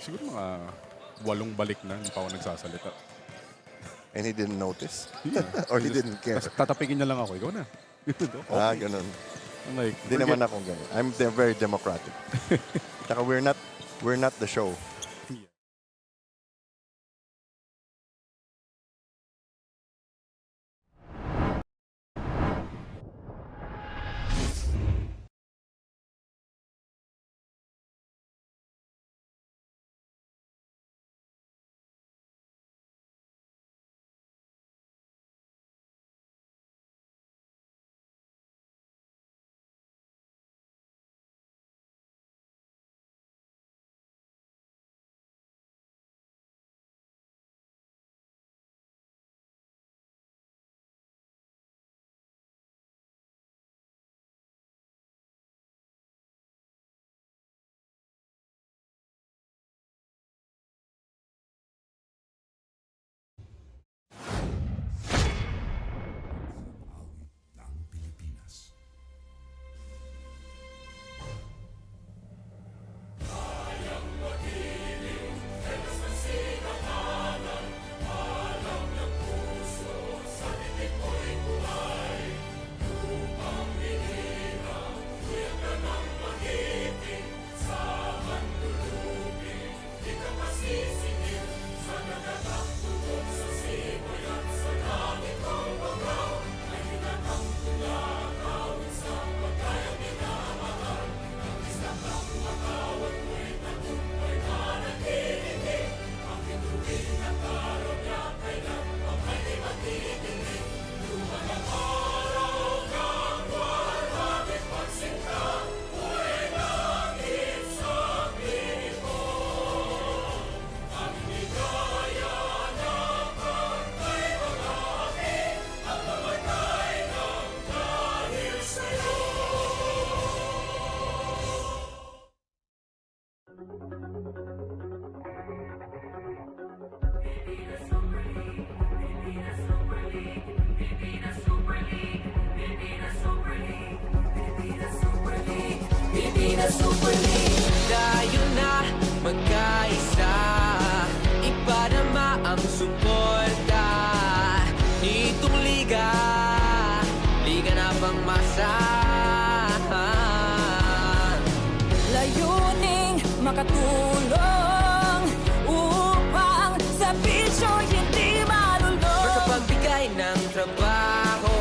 siguro mga 8 balik na, hindi pa ako nagsasalita. And he didn't notice? Yeah. Or he didn't care? Tatapikin niya lang ako, ikaw na. Ah, ganun. I'm like, Hindi naman ako ganun. I'm very democratic. Tsaka we're not the show. Tayo na magkaisa, ipadama ang suporta nitong liga, liga na pangmasa. Layuning makatulong upang sa bisyo hindi malulong. Makapagbigay ng trabaho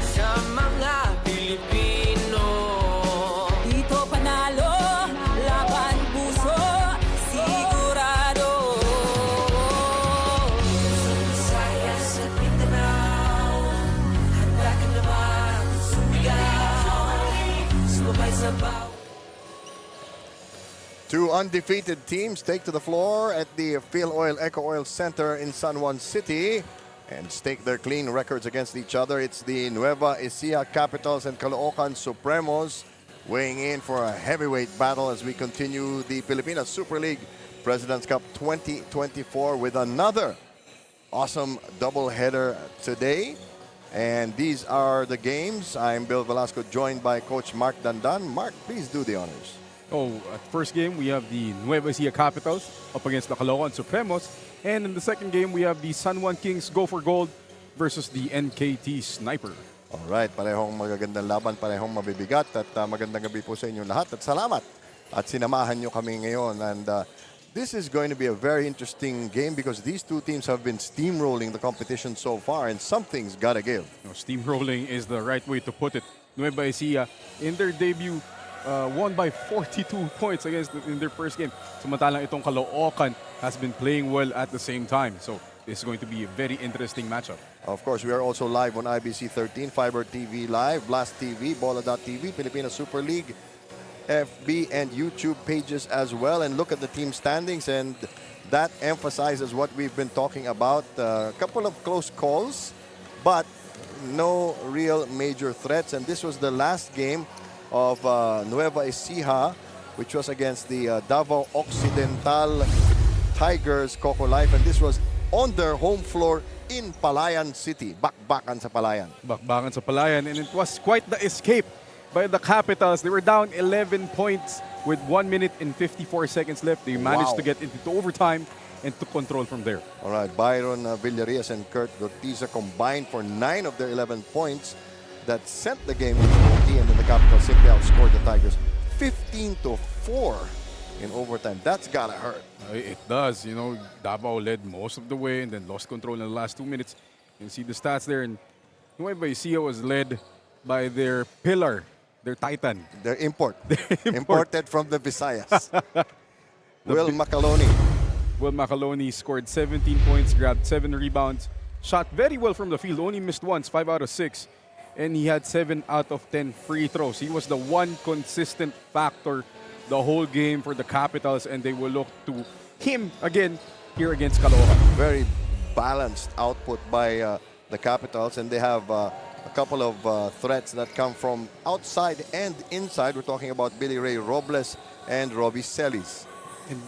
sa mga Pilipino. Dito panalo, laban puso, sigurado. Sa Visayas at Mindanao, handa ka na ba sumigaw? Sumabay sa bawat Two undefeated teams take to the floor at the Phil Oil Eco Oil Center in San Juan City and stake their clean records against each other. It's the Nueva Ecija Capitals and CALOOCAN Supremos weighing in for a heavyweight battle as we continue the Pilipinas Super League President's Cup 2024 with another awesome doubleheader today. And these are the games. I'm Bill Velasco, joined by Coach Mark Dandan. Mark, please do the honors. Oh, at first game, we have the Nueva Ecija Capitals up against the CALOOCAN Supremos. And in the second game, we have the San Juan Kings Go for Gold versus the NKT Sniper. Alright, parehong magagandang laban, parehong mabibigat at magandang gabi po sa inyo lahat at salamat at sinamahan nyo kami ngayon. And this is going to be a very interesting game because these two teams have been steamrolling the competition so far and something's gotta give. No, steamrolling is the right way to put it. Nueva Ecija, in their debut, won by 42 points in their first game. Samantalang itong CALOOCAN has been playing well at the same time. So this is going to be a very interesting matchup. Of course, we are also live on IBC 13, Fiber TV Live, Blast TV, Bola.tv, Pilipinas Super League, FB and YouTube pages as well. And look at the team standings, and that emphasizes what we've been talking about. A couple of close calls, but no real major threats. And this was the last game of Nueva Ecija, which was against the Davao Occidental Tigers Coco Life, and this was on their home floor in Palayan City. Bakbakan sa Palayan. Bakbakan sa Palayan, and it was quite the escape by the Capitals. They were down 11 points with 1 minute and 54 seconds left. They managed Wow. to get into overtime and took control from there. All right, Byron Villarias and Kurt Gortiza combined for 9 of their 11 points that sent the game into OT, and then the Capitals simply outscored the Tigers 15-4 in overtime. That's gotta hurt. It does. You know, Davao led most of the way and then lost control in the last 2 minutes. You can see the stats there. And Nueva Ecija was led by their pillar, their titan. Their import. Import. Imported from the Visayas. Will McAloney. Will McAloney scored 17 points, grabbed 7 rebounds, shot very well from the field, only missed once, 5 out of 6. And he had 7 out of 10 free throws. He was the one consistent factor the whole game for the Capitals, and they will look to him again here against Caloocan. Very balanced output by the Capitals, and they have a couple of threats that come from outside and inside. We're talking about Billy Ray Robles and Robbie Celis. And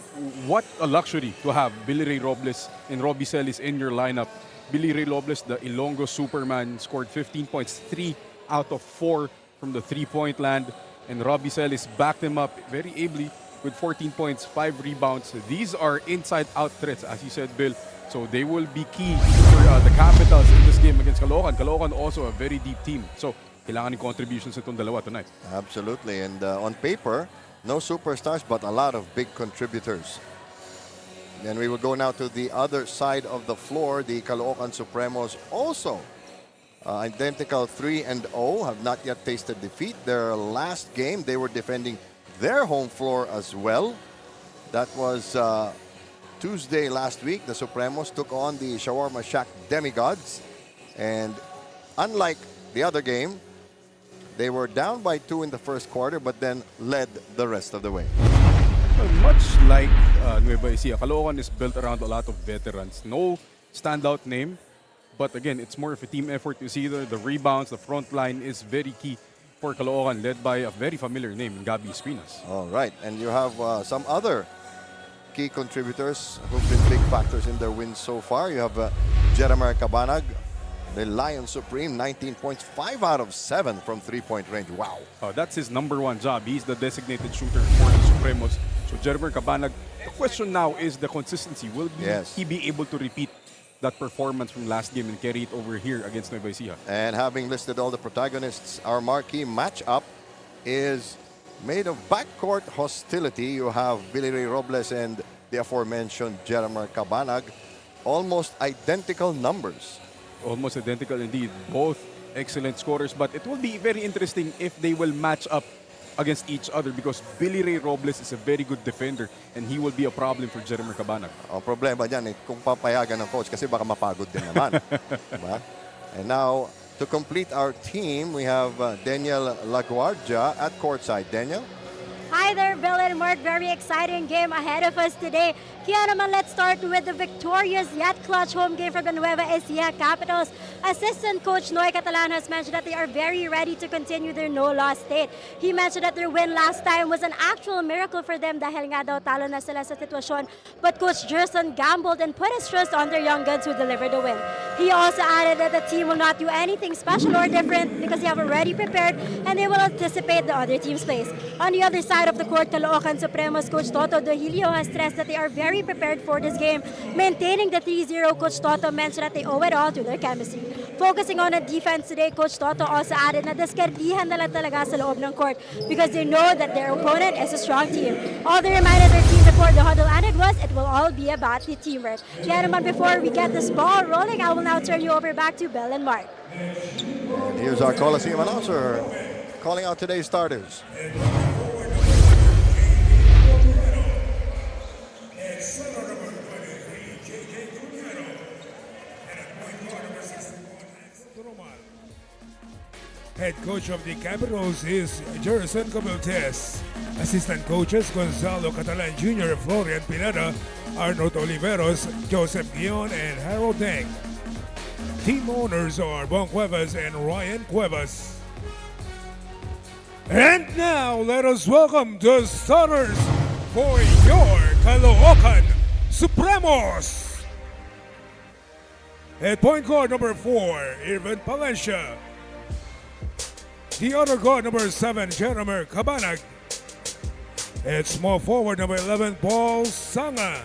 what a luxury to have Billy Ray Robles and Robbie Celis in your lineup. Billy Ray Robles, the Ilonggo Superman, scored 15 points, 3 out of 4 from the three-point land. And Robbie Celis backed him up very ably with 14 points, 5 rebounds. These are inside-out threats, as you said, Bill. So they will be key for the Capitals in this game against Caloocan. Caloocan also a very deep team. So kailangan yung contributions itong dalawa tonight. Absolutely, and on paper, no superstars, but a lot of big contributors. Then we will go now to the other side of the floor. The Caloocan Supremos also identical 3-0, have not yet tasted defeat. Their last game, they were defending their home floor as well. That was Tuesday last week. The Supremos took on the Shawarma Shack Demigods. And unlike the other game, they were down by 2 in the first quarter, but then led the rest of the way. Well, much like Nueva Ecija, Caloocan is built around a lot of veterans. No standout name, but again, it's more of a team effort. You see the rebounds, the front line is very key for Caloocan, led by a very familiar name, Gabby Espinas. All right, and you have some other key contributors who've been big factors in their wins so far. You have Jeremiah Cabanag, the Lion Supreme, 19 points, 5 out of 7 from three-point range. Wow. That's his #1 job. He's the designated shooter for the Supremos. So Jeremy Cabanag, the question now is the consistency. Will he be able to repeat that performance from last game and carry it over here against Nueva Ecija? And having listed all the protagonists, our marquee matchup is made of backcourt hostility. You have Billy Ray Robles and the aforementioned Jeremiah Cabanag. Almost identical numbers. Almost identical indeed. Both excellent scorers, but it will be very interesting if they will match up against each other because Billy Ray Robles is a very good defender and he will be a problem for Jeremy Cabanag. Ang problema dyan kung papayagan ng coach kasi baka mapagod din naman. Diba? And now, to complete our team, we have Daniel Laguardia at courtside. Daniel? Hi there, Bill and Mark. Very exciting game ahead of us today. Kaya naman, let's start with the victorious yet clutch home game for the Nueva Ecija Capitals. Assistant coach Noy Catalan has mentioned that they are very ready to continue their no-loss state. He mentioned that their win last time was an actual miracle for them dahil nga daw talo na sila sa sitwasyon. But Coach Gerson gambled and put his trust on their young guns who delivered the win. He also added that the team will not do anything special or different because they have already prepared and they will anticipate the other team's plays. On the other side of the court, Caloocan Supremos coach Toto Dohilio has stressed that they are very prepared for this game. Maintaining the 3-0, Coach Toto mentioned that they owe it all to their chemistry. Focusing on the defense today, Coach Toto also added na deskardihan na lang talaga sa loob ng court because they know that their opponent is a strong team. All they reminded their team before the huddle ended was it will all be about the teamwork. Kaya naman before we get this ball rolling, I will now turn you over back to Bill and Mark. And here's our Coliseum announcer calling out today's starters. Head coach of the Capitals is Jerson Comeltes. Assistant coaches Gonzalo Catalan Jr., Florian Pineda, Arnold Oliveros, Joseph Guion, and Harold Deng. Team owners are Bon Cuevas and Ryan Cuevas. And now let us welcome the starters for your Caloocan Supremos. At point guard number 4, Irvin Palencia. The other guard number 7, Jeremy Cabanag. At small forward, number 11, Paul Sanga.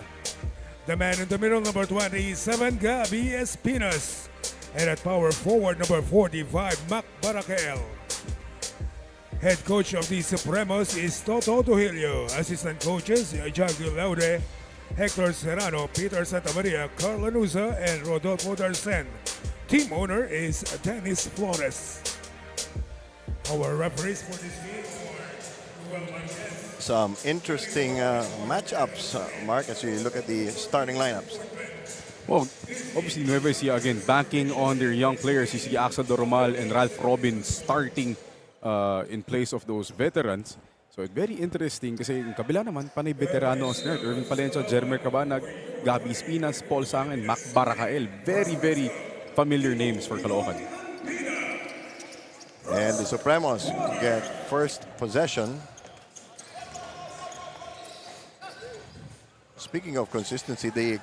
The man in the middle, number 27, Gabi Espinas. And at power forward, number 45, Mac Barakel. Head coach of the Supremos is Toto Trujillo. Assistant coaches, Javier Laude, Hector Serrano, Peter Santamaria, Carl Lanuza, and Rodolfo Darcen. Team owner is Dennis Flores. Our referees for this game are Some interesting matchups, Mark, as you look at the starting lineups. Well, obviously, Nueva Ecija again banking on their young players. You see Axel Doromal and Ralph Robin starting in place of those veterans. So it's very interesting kasi yung kabila naman, panay veterano ang snare. Irving Palencia, Jermer Cabanag, Gabi Espinas, Paul Sang, and Mac Baracael. Very, very familiar names for Caloocan. And the Supremos get first possession. Speaking of consistency, they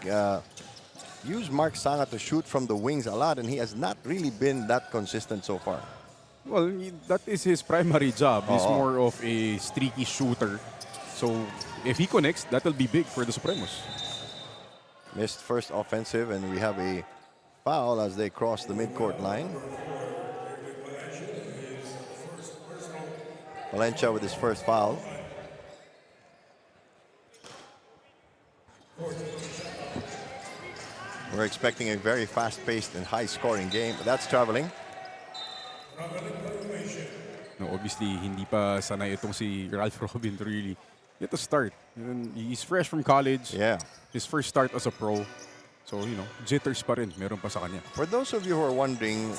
use Mark Sanga to shoot from the wings a lot, and he has not really been that consistent so far. Well, that is his primary job. He's more of a streaky shooter. So if he connects, that will be big for the Supremos. Missed first offensive, and we have a foul as they cross the midcourt line. Valencia with his first foul. We're expecting a very fast-paced and high-scoring game. That's traveling. No, obviously, hindi pa sanay itong si Ralph Robin to really get to start. And he's fresh from college. Yeah. His first start as a pro. So, jitters pa rin. Meron pa sa kanya. For those of you who are wondering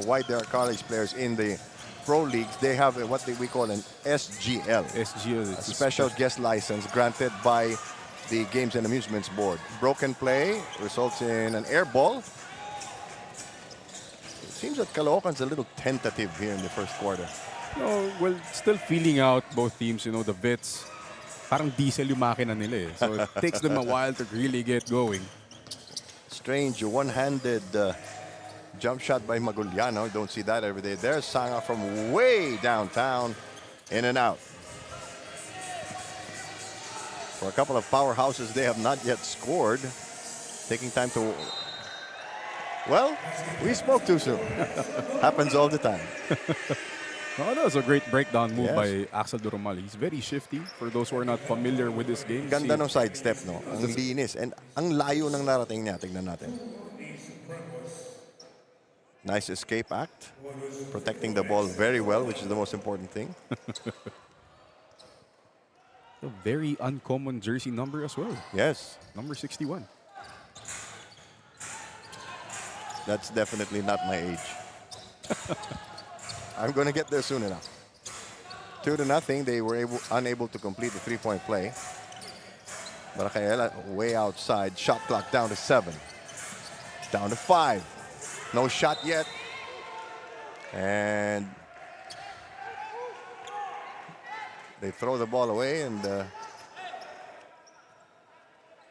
why there are college players in the pro leagues, they have what we call an SGL. SGL. A special guest license granted by the Games and Amusements Board. Broken play results in an air ball. It seems that Caloocan's a little tentative here in the first quarter. No, well, still feeling out both teams. The vets, parang diesel yung makina nila eh. So it takes them a while to really get going. Strange one-handed jump shot by Maguliano. Don't see that every day. There's Sanga from way downtown, in and out. For a couple of powerhouses, they have not yet scored. Taking time to... Well, we spoke too soon. Happens all the time. No, that was a great breakdown move Yes. by Axel Doromal. He's very shifty for those who are not familiar with this game. Ganda ng sidestep, no? Ang linis. And ang layo ng narating niya. Tignan natin. Nice escape act. Protecting the ball very well, which is the most important thing. A very uncommon jersey number as well. Yes. Number 61. That's definitely not my age. I'm going to get there soon enough. 2-0. They were unable to complete the three-point play. Baracael way outside. Shot clock down to 7. Down to 5. No shot yet. And they throw the ball away, and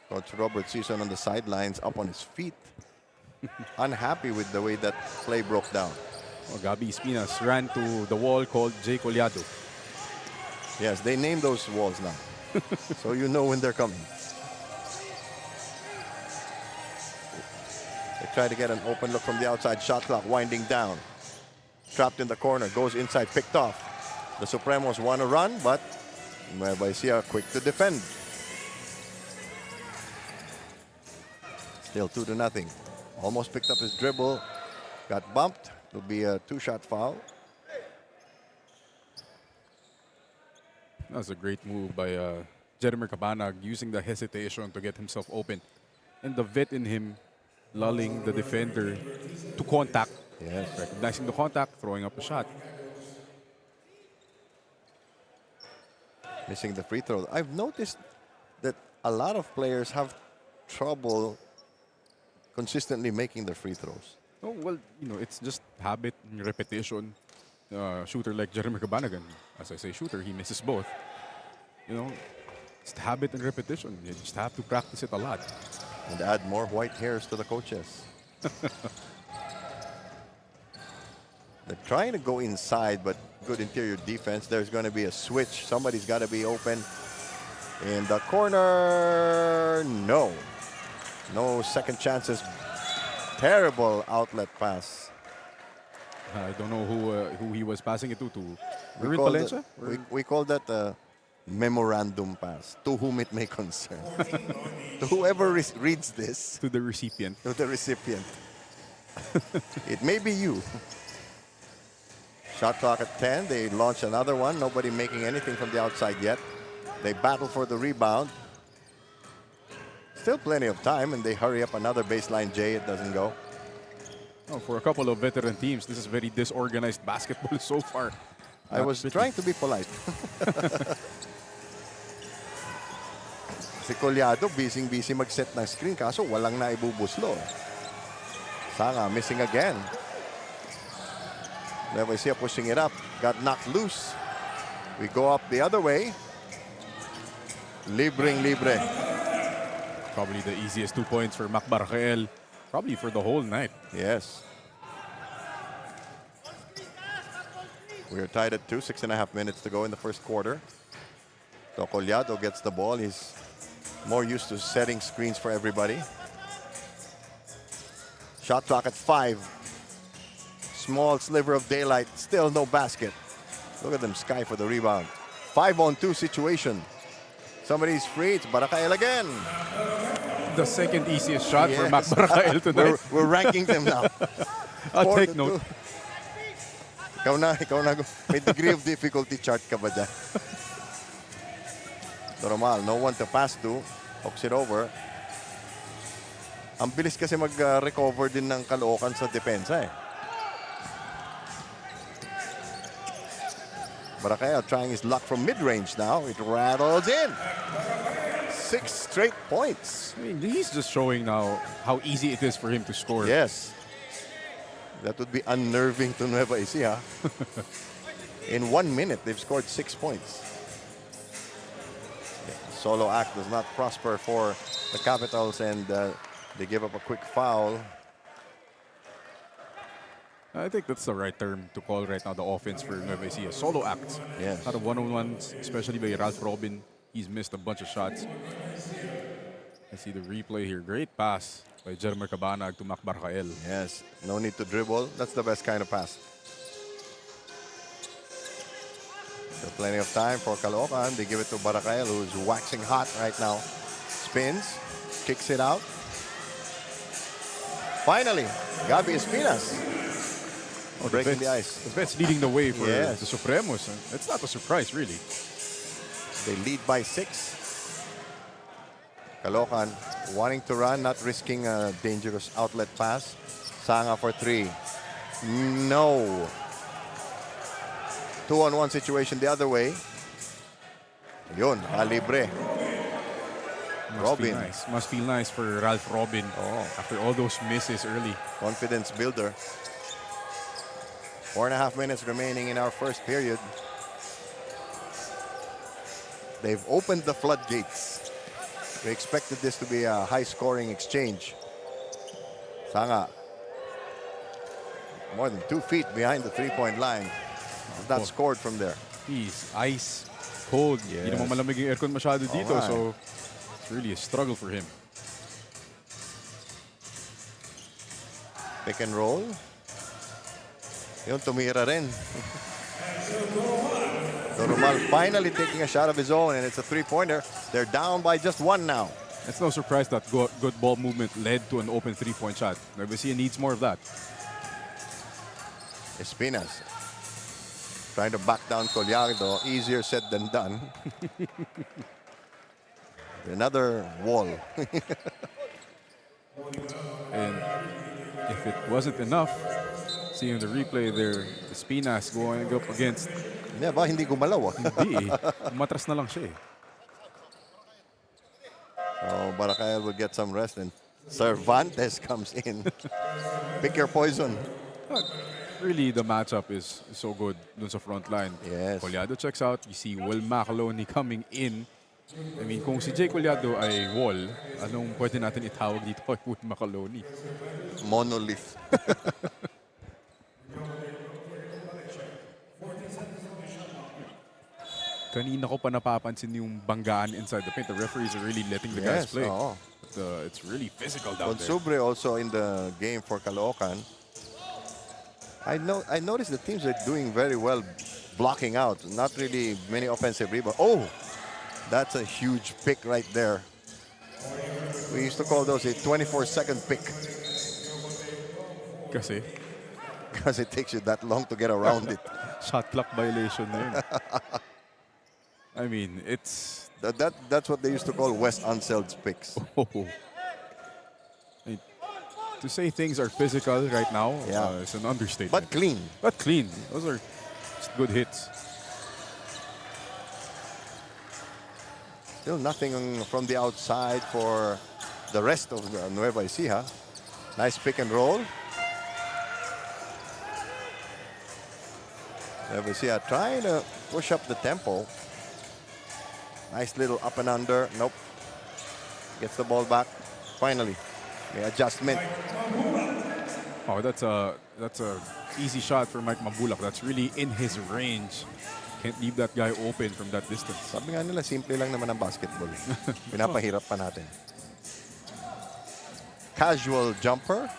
Coach Robert Season on the sidelines up on his feet. Unhappy with the way that play broke down. Oh, Gabi Espinas ran to the wall called Jay Collado. Yes, they name those walls now. So you know when they're coming. They try to get an open look from the outside. Shot clock winding down. Trapped in the corner. Goes inside. Picked off. The Supremos want to run, but Nueva Ecija quick to defend. Still 2-0. Almost picked up his dribble. Got bumped. It'll be a two-shot foul. That was a great move by Jermer Cabanag, using the hesitation to get himself open. And the vet in him lulling the defender to contact. Yes. Recognizing the contact, throwing up a shot. Missing the free throw. I've noticed that a lot of players have trouble consistently making their free throws. Oh, well, it's just habit and repetition. Shooter like Jeremy Cabanagan, as I say shooter, he misses both. It's habit and repetition. You just have to practice it a lot. And add more white hairs to the coaches. They're trying to go inside, but good interior defense. There's going to be a switch. Somebody's got to be open. In the corner, no. No second chances. Terrible outlet pass. I don't know who he was passing it to. We Ruben call Palencia? that- we call that a memorandum pass, to whom it may concern. To whoever reads this, To the recipient. to the recipient. It may be you. Shot clock at 10. They launch another one. Nobody making anything from the outside yet. They battle for the rebound. Still plenty of time, and they hurry up another baseline J. It doesn't go. Oh, for a couple of veteran teams, this is very disorganized basketball so far. I was trying to be polite. Si Collado, busy mag-set ng screen, kaso walang naibubuslo. Sanga missing again. Nueva Ecija pushing it up. Got knocked loose. We go up the other way. Libre. Probably the easiest 2 points for Mac Barcael. Probably for the whole night. Yes. We're tied at 2, 6.5 minutes to go in the first quarter. So Collado gets the ball. He's more used to setting screens for everybody. Shot clock at 5. Small sliver of daylight. Still no basket. Look at them sky for the rebound. 5-on-2 situation. Somebody's free. It's Barcael again. The second easiest shot for Yes. Mac Barcael tonight. We're ranking them now. I'll 4 take to note. 2. Ikaw na. May degree of difficulty chart ka ba dyan? Normal, no one to pass to. Hooks it over. Ang bilis kasi mag-recover din ng Caloocan sa depensa eh. Barcael trying his luck from mid-range now. It rattles in. 6 straight points. I mean, he's just showing now how easy it is for him to score. Yes. That would be unnerving to Nueva Ecija. In 1 minute, they've scored 6 points. Solo act does not prosper for the Capitals, and they give up a quick foul. I think that's the right term to call right now the offense for Nueva Ecija. Solo acts. Yes. Out of one-on-ones, especially by Ralph Robin. He's missed a bunch of shots. I see the replay here. Great pass by Jermer Cabanag to Mac Barcael. Yes, no need to dribble. That's the best kind of pass. So plenty of time for Caloocan. They give it to Barcael, who's waxing hot right now. Spins, kicks it out. Finally, Gabi Espinas breaking the ice. The Vets leading the way for Yes. the Supremos. It's not a surprise, really. They lead by 6. Caloocan wanting to run, not risking a dangerous outlet pass. Sanga for 3. No. 2-on-1 situation the other way. Yun, libre. Robin. Must feel nice for Ralph Robin after all those misses early. Confidence builder. 4.5 minutes remaining in our first period. They've opened the floodgates. We expected this to be a high-scoring exchange. Sanga, more than 2 feet behind the three-point line. Has not scored from there. He's ice cold. Yes. Hindi naman malamig yung aircon masyado dito, nga. so it's really a struggle for him. Pick and roll. Yun, tumira rin. Normal finally taking a shot of his own, and it's a three-pointer. They're down by just 1 now. It's no surprise that good ball movement led to an open three-point shot. Nueva Ecija needs more of that. Espinas trying to back down Collado. Easier said than done. Another wall. And if it wasn't enough, seeing the replay there, Espinas going up against... Yeah, ba hindi gumalaw? Hindi eh. Matras na lang siya eh. Oh, Barcael will get some rest, and Cervantes comes in. Pick your poison. Really, the matchup is so good dun sa front line. Yes. Collado checks out. You see Will Macaloni coming in. I mean, kung si Jay Collado ay wall, anong pwede natin itawag dito kay Will Macaloni? Monolith. Kanina ko pa napapansin yung banggaan inside the paint. The referees are really letting the guys play. oo. It's really physical down there. Consubre also in the game for Caloocan. I noticed the teams are doing very well blocking out. Not really many offensive rebounds. Oh, that's a huge pick right there. We used to call those a 24-second pick Kasi because it takes you that long to get around it. shot clock violation na yun. I mean, it's... That's what they used to call West Unseld's picks. Oh. I mean, to say things are physical right now, Yeah. it's an understatement. But clean. But clean. Those are just good hits. Still nothing from the outside for the rest of the Nueva Ecija. Nice pick and roll. Nueva Ecija trying to push up the tempo. Nice little up and under. Nope. Gets the ball back. Finally, the adjustment. Oh, that's a easy shot for Mike Mabulak. That's really in his range. Can't leave that guy open from that distance. Sabi nga nila, simple lang naman ang basketball. Pinapahirap pa natin. Casual jumper.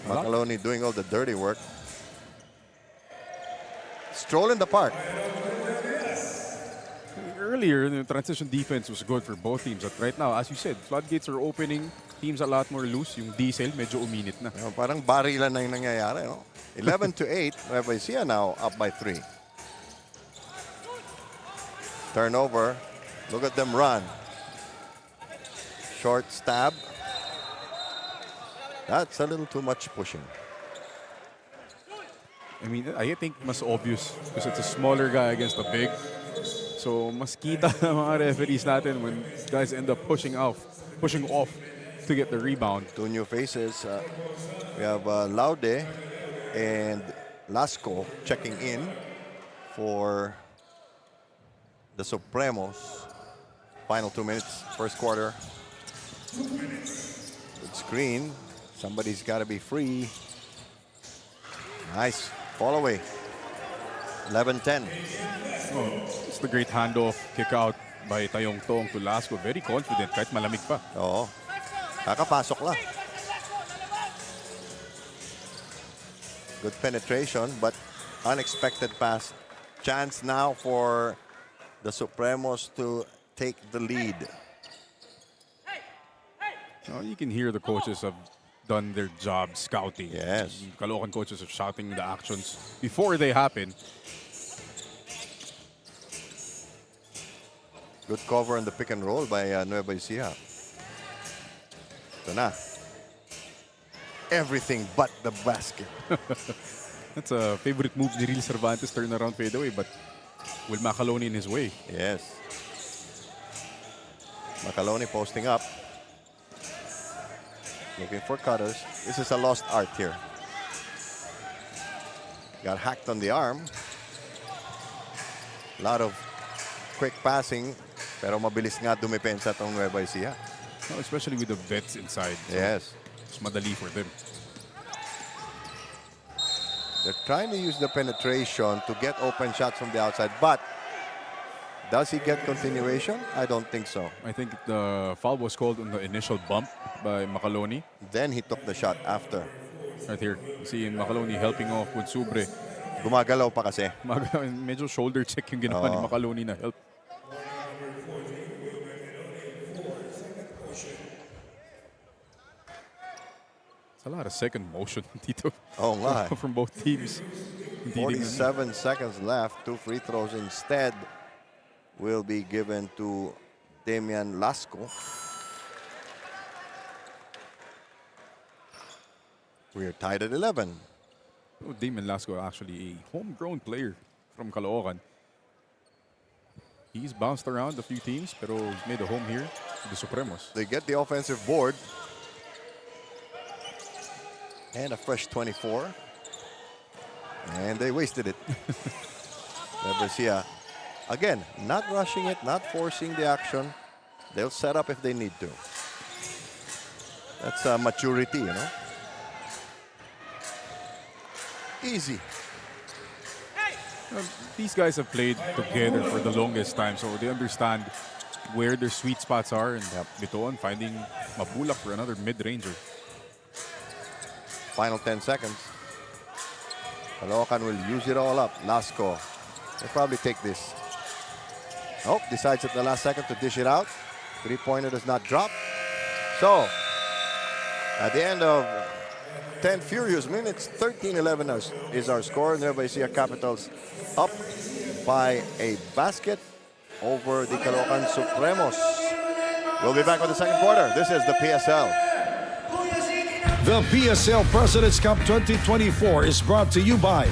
Macaloni doing all the dirty work. Stroll in the park. Earlier, the transition defense was good for both teams. But right now, as you said, floodgates are opening. Teams a lot more loose. Yung diesel, medyo uminit na. Parang barilan na yung nangyayari. No? 11-8. Nueva Ecija now up by 3. Turnover. Look at them run. Short stab. That's a little too much pushing. I mean, I think mas obvious because it's a smaller guy against a big. So, mas kita ng mga referees natin when guys end up pushing off to get the rebound. Two new faces. We have Laude and Lasco checking in for the Supremos. Final 2 minutes, first quarter. Good screen. Somebody's got to be free. Nice fall away. 11-10. It's the great handoff, kick out by Tayong Tong to Lasco. Very confident kahit malamig pa. Oo. Kakapasok lang. Good penetration, but unexpected pass. Chance now for the Supremos to take the lead. You can hear the coaches have done their job scouting. Yes. Caloocan coaches are shouting the actions before they happen. Good cover on the pick and roll by Nueva Ecija. Ito na. Everything but the basket. That's a favorite move ni Real Cervantes, turnaround fadeaway, but will Macaloni in his way. Yes. Macaloni posting up. Looking for cutters. This is a lost art here. Got hacked on the arm. A lot of quick passing. Pero mabilis nga dumipensa itong Nueva Ecija. Especially with the vets inside. So Yes. it's madali for them. They're trying to use the penetration to get open shots from the outside. But does he get continuation? I don't think so. I think the foul was called on the initial bump by Macaloni. Then he took the shot after. Right here. You see Macaloni helping off with Subre. Gumagalaw pa kasi. Medyo shoulder check yung ginawa ni Macaloni na help. It's a lot of second motion dito. Oh my. From both teams. Hindi din 47 seconds left. 2 free throws instead will be given to Damian Lasco. We're tied at 11. Damon Lasco, actually a homegrown player from Caloocan. He's bounced around a few teams, pero he's made a home here with the Supremos. They get the offensive board. And a fresh 24. And they wasted it. Garcia, again, not rushing it, not forcing the action. They'll set up if they need to. That's maturity, you know. Easy. These guys have played together for the longest time, so they understand where their sweet spots are. And Bitoon finding Mabulak for another mid-ranger. Final 10 seconds. Caloocan will use it all up. Lasco. They'll probably take this. Oh, decides at the last second to dish it out. Three-pointer does not drop. So, at the end of 10 furious minutes, 13-11 is our score. Nueva Ecija Capitals up by a basket over the Caloocan Supremos. We'll be back with the second quarter. This is the PSL. The PSL President's Cup 2024 is brought to you by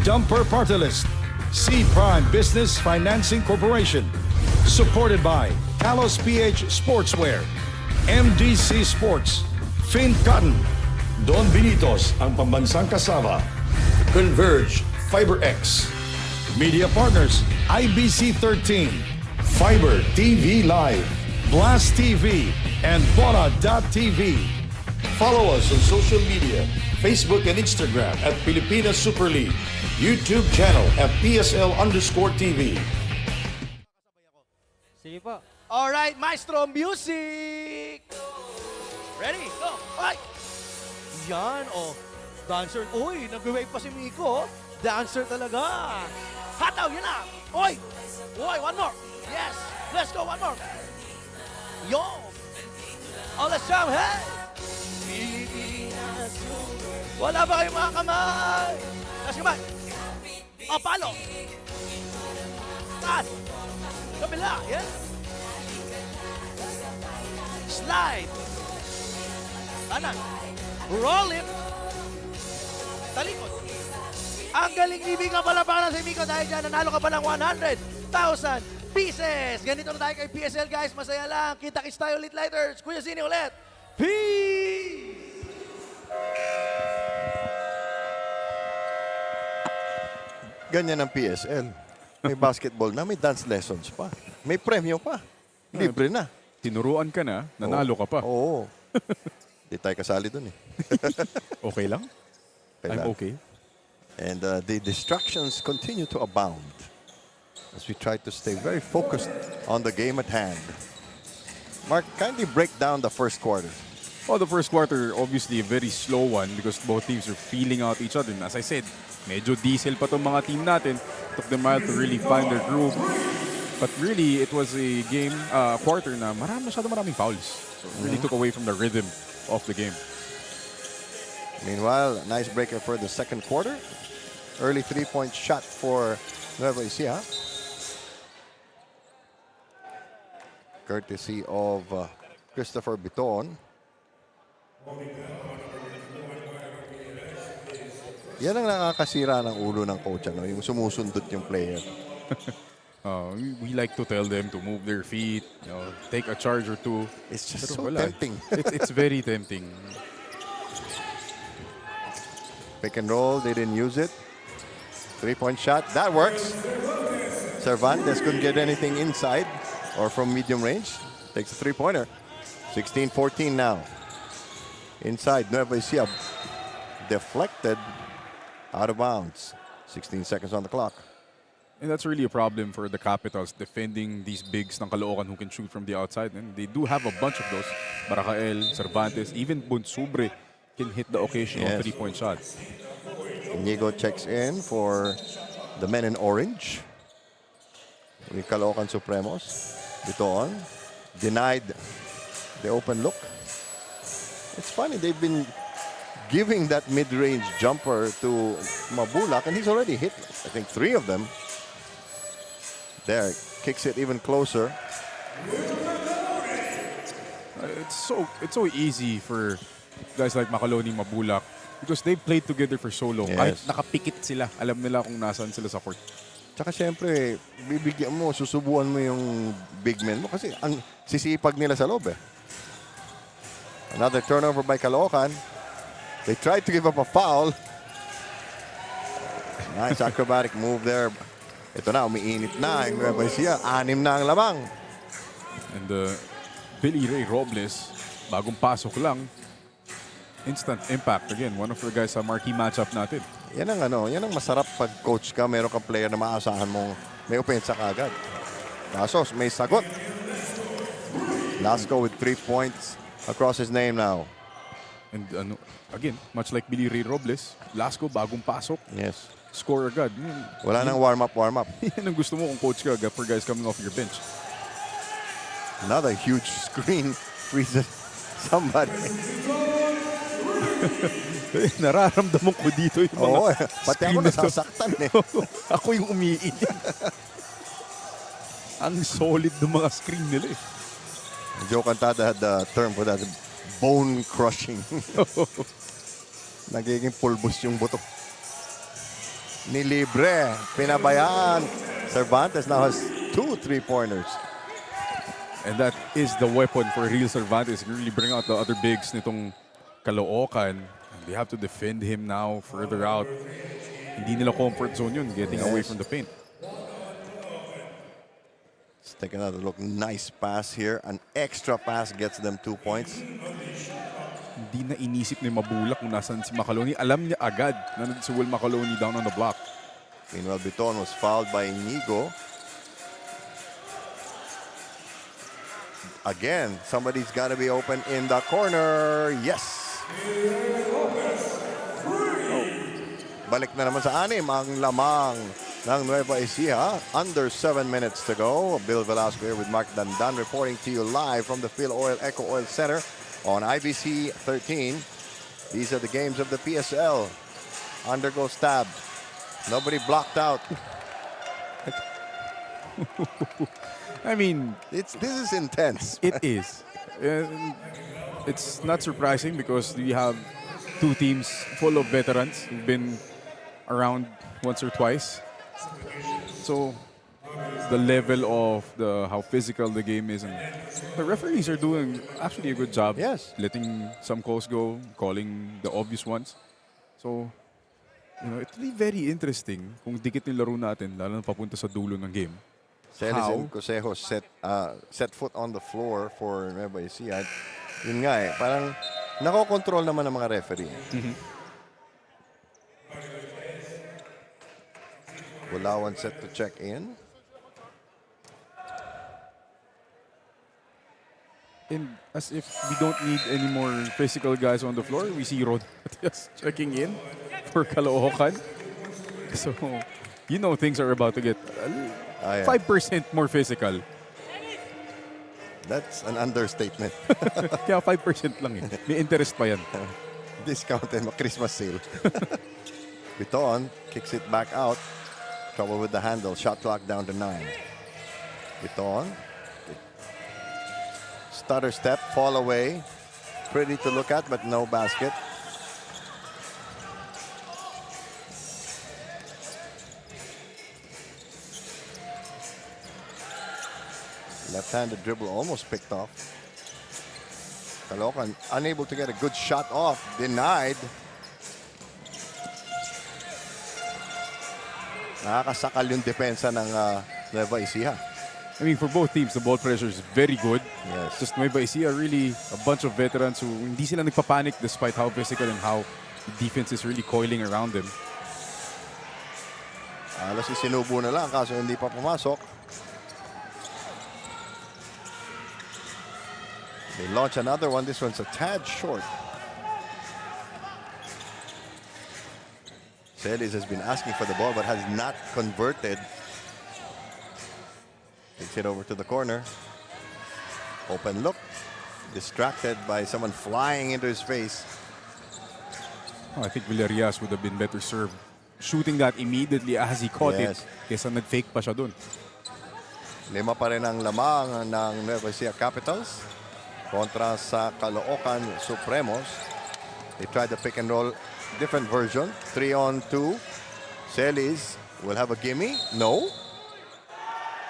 Dumper Party List, C Prime Business Financing Corporation, supported by Talos PH Sportswear, MDC Sports, Fin Cotton, Don Benitos ang pambansang kasama, Converge FiberX, Media Partners, IBC 13, Fiber TV Live, Blast TV, and Bola.tv. Follow us on social media, Facebook and Instagram at Pilipinas Super League, YouTube channel at PSL_TV. Sige po. Alright, Maestro, music! Ready? Go! Alright! Yan, oh. Dancer. Uy, nag-wave pa si Miko. Dancer talaga. Hataw, yan na. Uy! Uy, one more. Yes! Let's go, one more. Yo! Oh, let's jump, hey! Pilipinas. Wala ba kayong mga kamay? Let's go back. Oh, palo. Taas. Kabila, yan. Slide. Kanan. Roll it. Talikod. Ang galing ni Miko. Palapakan si Miko dahil dyan nanalo ka pa ng 100,000 pieces. Ganito na tayo kay PSL, guys. Masaya lang. Kita-kits tayo ulit later. Kuya Zini ulit. Peace! Ganyan ang PSL. May basketball na, may dance lessons pa. May premyo pa. Libre na. Tinuruan ka na, nanalo ka pa. Oo. Di tayo kasali dun eh. Okay lang? I'm Kailan? okay. And the distractions continue to abound as we try to stay very focused on the game at hand. Mark, kindly break down the first quarter. Oh, the first quarter, obviously a very slow one because both teams are feeling out each other. And as I said, medyo diesel pa tong mga team natin. Took them a while to really find their groove. But really, it was a game, quarter na maraming fouls. So it really took away from the rhythm of the game. Meanwhile, nice breaker for the second quarter. Early three-point shot for Nueva Ecija. Courtesy of Christopher Biton. Yan ang nakakasira ng ulo ng coach, ano? Yung sumusundot yung player. We like to tell them to move their feet, take a charge or two. It's just Pero so wala. tempting. It's very tempting. Pick and roll, they didn't use it. Three-point shot, that works. Cervantes couldn't get anything inside or from medium range. Takes a three-pointer. 16-14 now. Inside, Nueva Ecija deflected out of bounds. 16 seconds on the clock. And that's really a problem for the Capitals, defending these bigs ng Caloocan who can shoot from the outside. And they do have a bunch of those. Baracael, Cervantes, even Bonsubre can hit the occasional three-point shot. Inigo checks in for the men in orange. The Caloocan Supremos. Biton denied the open look. It's funny, they've been giving that mid-range jumper to Mabulak, and he's already hit, I think, 3 of them. There, kicks it even closer. It's so easy for guys like Makaloni, Mabulak because they've played together for so long. Kahit Yes. nakapikit sila, alam nila kung nasaan sila sa court. Tsaka syempre, bibigyan mo, susubuan mo yung big men mo kasi ang sisipag nila sa loob eh. Another turnover by Caloocan. They tried to give up a foul. Nice acrobatic move there. Ito na, umiinit na. Yung Nueva Ecija, 6 na ang lamang. And Billy Ray Robles, bagong pasok lang, instant impact. Again, one of the guys sa marquee matchup natin. Yan ang masarap pag coach ka, meron kang player na maasahan mong may opensa kaagad. Kaso, may sagot. Lasco with 3 points across his name now. And again, much like Billy Ray Robles, Lasco, bagong pasok, Yes. score agad. Wala nang warm-up. Yan ang gusto mo kung coach ka for guys coming off your bench. Another huge screen freezes somebody. Nararamdaman ko dito yung mga Oo, pati ako screen na to. nasasaktan eh. Ako yung umiiyak. Ang solid ng mga screen nila eh. Joe Cantada had the term for that, bone crushing. Nagiging pulbos yung buto. Nilibre, pinabayaan. Cervantes now has 2 3-pointers. And that is the weapon for real Cervantes. Really bring out the other bigs nitong Caloocan. And they have to defend him now further out. Hindi nila comfort zone yun, getting away from the paint. Let's take another look. Nice pass here. An extra pass gets them 2 points. Hindi na inisip ni Mabulak kung nasan si Macaloni. Alam niya agad na nandun si Will Macaloni down on the block. Meanwhile, Biton was fouled by Inigo. Again, somebody's got to be open in the corner. Yes! Balik na naman sa 6 ang lamang ng Nueva Ecija. Under 7 minutes to go. Bill Velasco here with Mark Dandan reporting to you live from the Phil Oil Eco Oil Center on IBC 13. These are the games of the PSL. Undergo stabbed. Nobody blocked out. I mean, This is intense. it is. And it's not surprising because we have 2 teams full of veterans who've been around once or twice. So the level of how physical the game is, and the referees are doing actually a good job. Yes. Letting some calls go, calling the obvious ones. So, it'll be very interesting kung dikit yung laro natin, lalo na papunta sa dulo ng game. Celis How? and Cosejo set foot on the floor for Nueva Ecija. Yun nga eh, parang nakokontrol naman ng mga referee. Walawan set to check in. And as if we don't need any more physical guys on the floor, we see Rod Matias checking in for Caloocan. So, things are about to get Yeah. 5% more physical. That's an understatement. Kaya 5% lang eh. May interest pa yan. Discount and Christmas sale. Biton kicks it back out. Trouble with the handle. Shot clock down to 9. Biton. Stutter step, fall away. Pretty to look at, but no basket. Left-handed dribble almost picked off. Caloocan unable to get a good shot off. Denied. Nakakasakal yung depensa ng Nueva Ecija. I mean, for both teams, the ball pressure is very good. Yes. Just Nueva Ecija really a bunch of veterans who hindi sila nagpapanik despite how physical and how the defense is really coiling around them. Alas isinubo na lang kaso hindi pa pumasok. They launch another one. This one's a tad short. Celis has been asking for the ball but has not converted. Takes it over to the corner. Open look. Distracted by someone flying into his face. Oh, I think Villarias would have been better served shooting that immediately as he caught Yes. it kesa nag-fake pa siya dun. 5 pa rin ang lamang ng Nueva Ecija Capitals kontra sa Caloocan Supremos. They tried the pick and roll, different version. 3-on-2. Celis will have a gimme. No.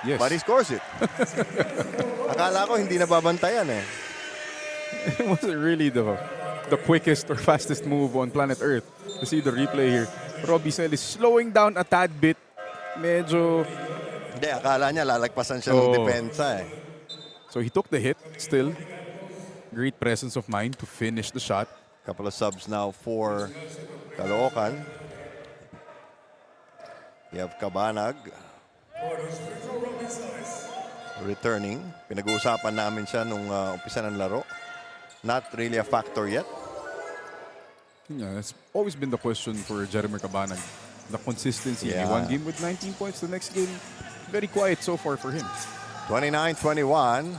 Yes. But he scores it. Akala ko hindi nababantayan eh. It wasn't really the quickest or fastest move on planet Earth. To see the replay here. Robbie Celis slowing down a tad bit. Medyo... Hindi, akala niya lalagpasan siya ng depensa eh. So he took the hit still. Great presence of mind to finish the shot. Couple of subs now for Caloocan. You have Cabanag returning. Pinag-uusapan namin siya nung umpisa ng laro. Not really a factor yet. Yeah, that's always been the question for Jeremy Cabanag. The consistency. Yeah. One game with 19 points, the next game, very quiet so far for him. 29-21.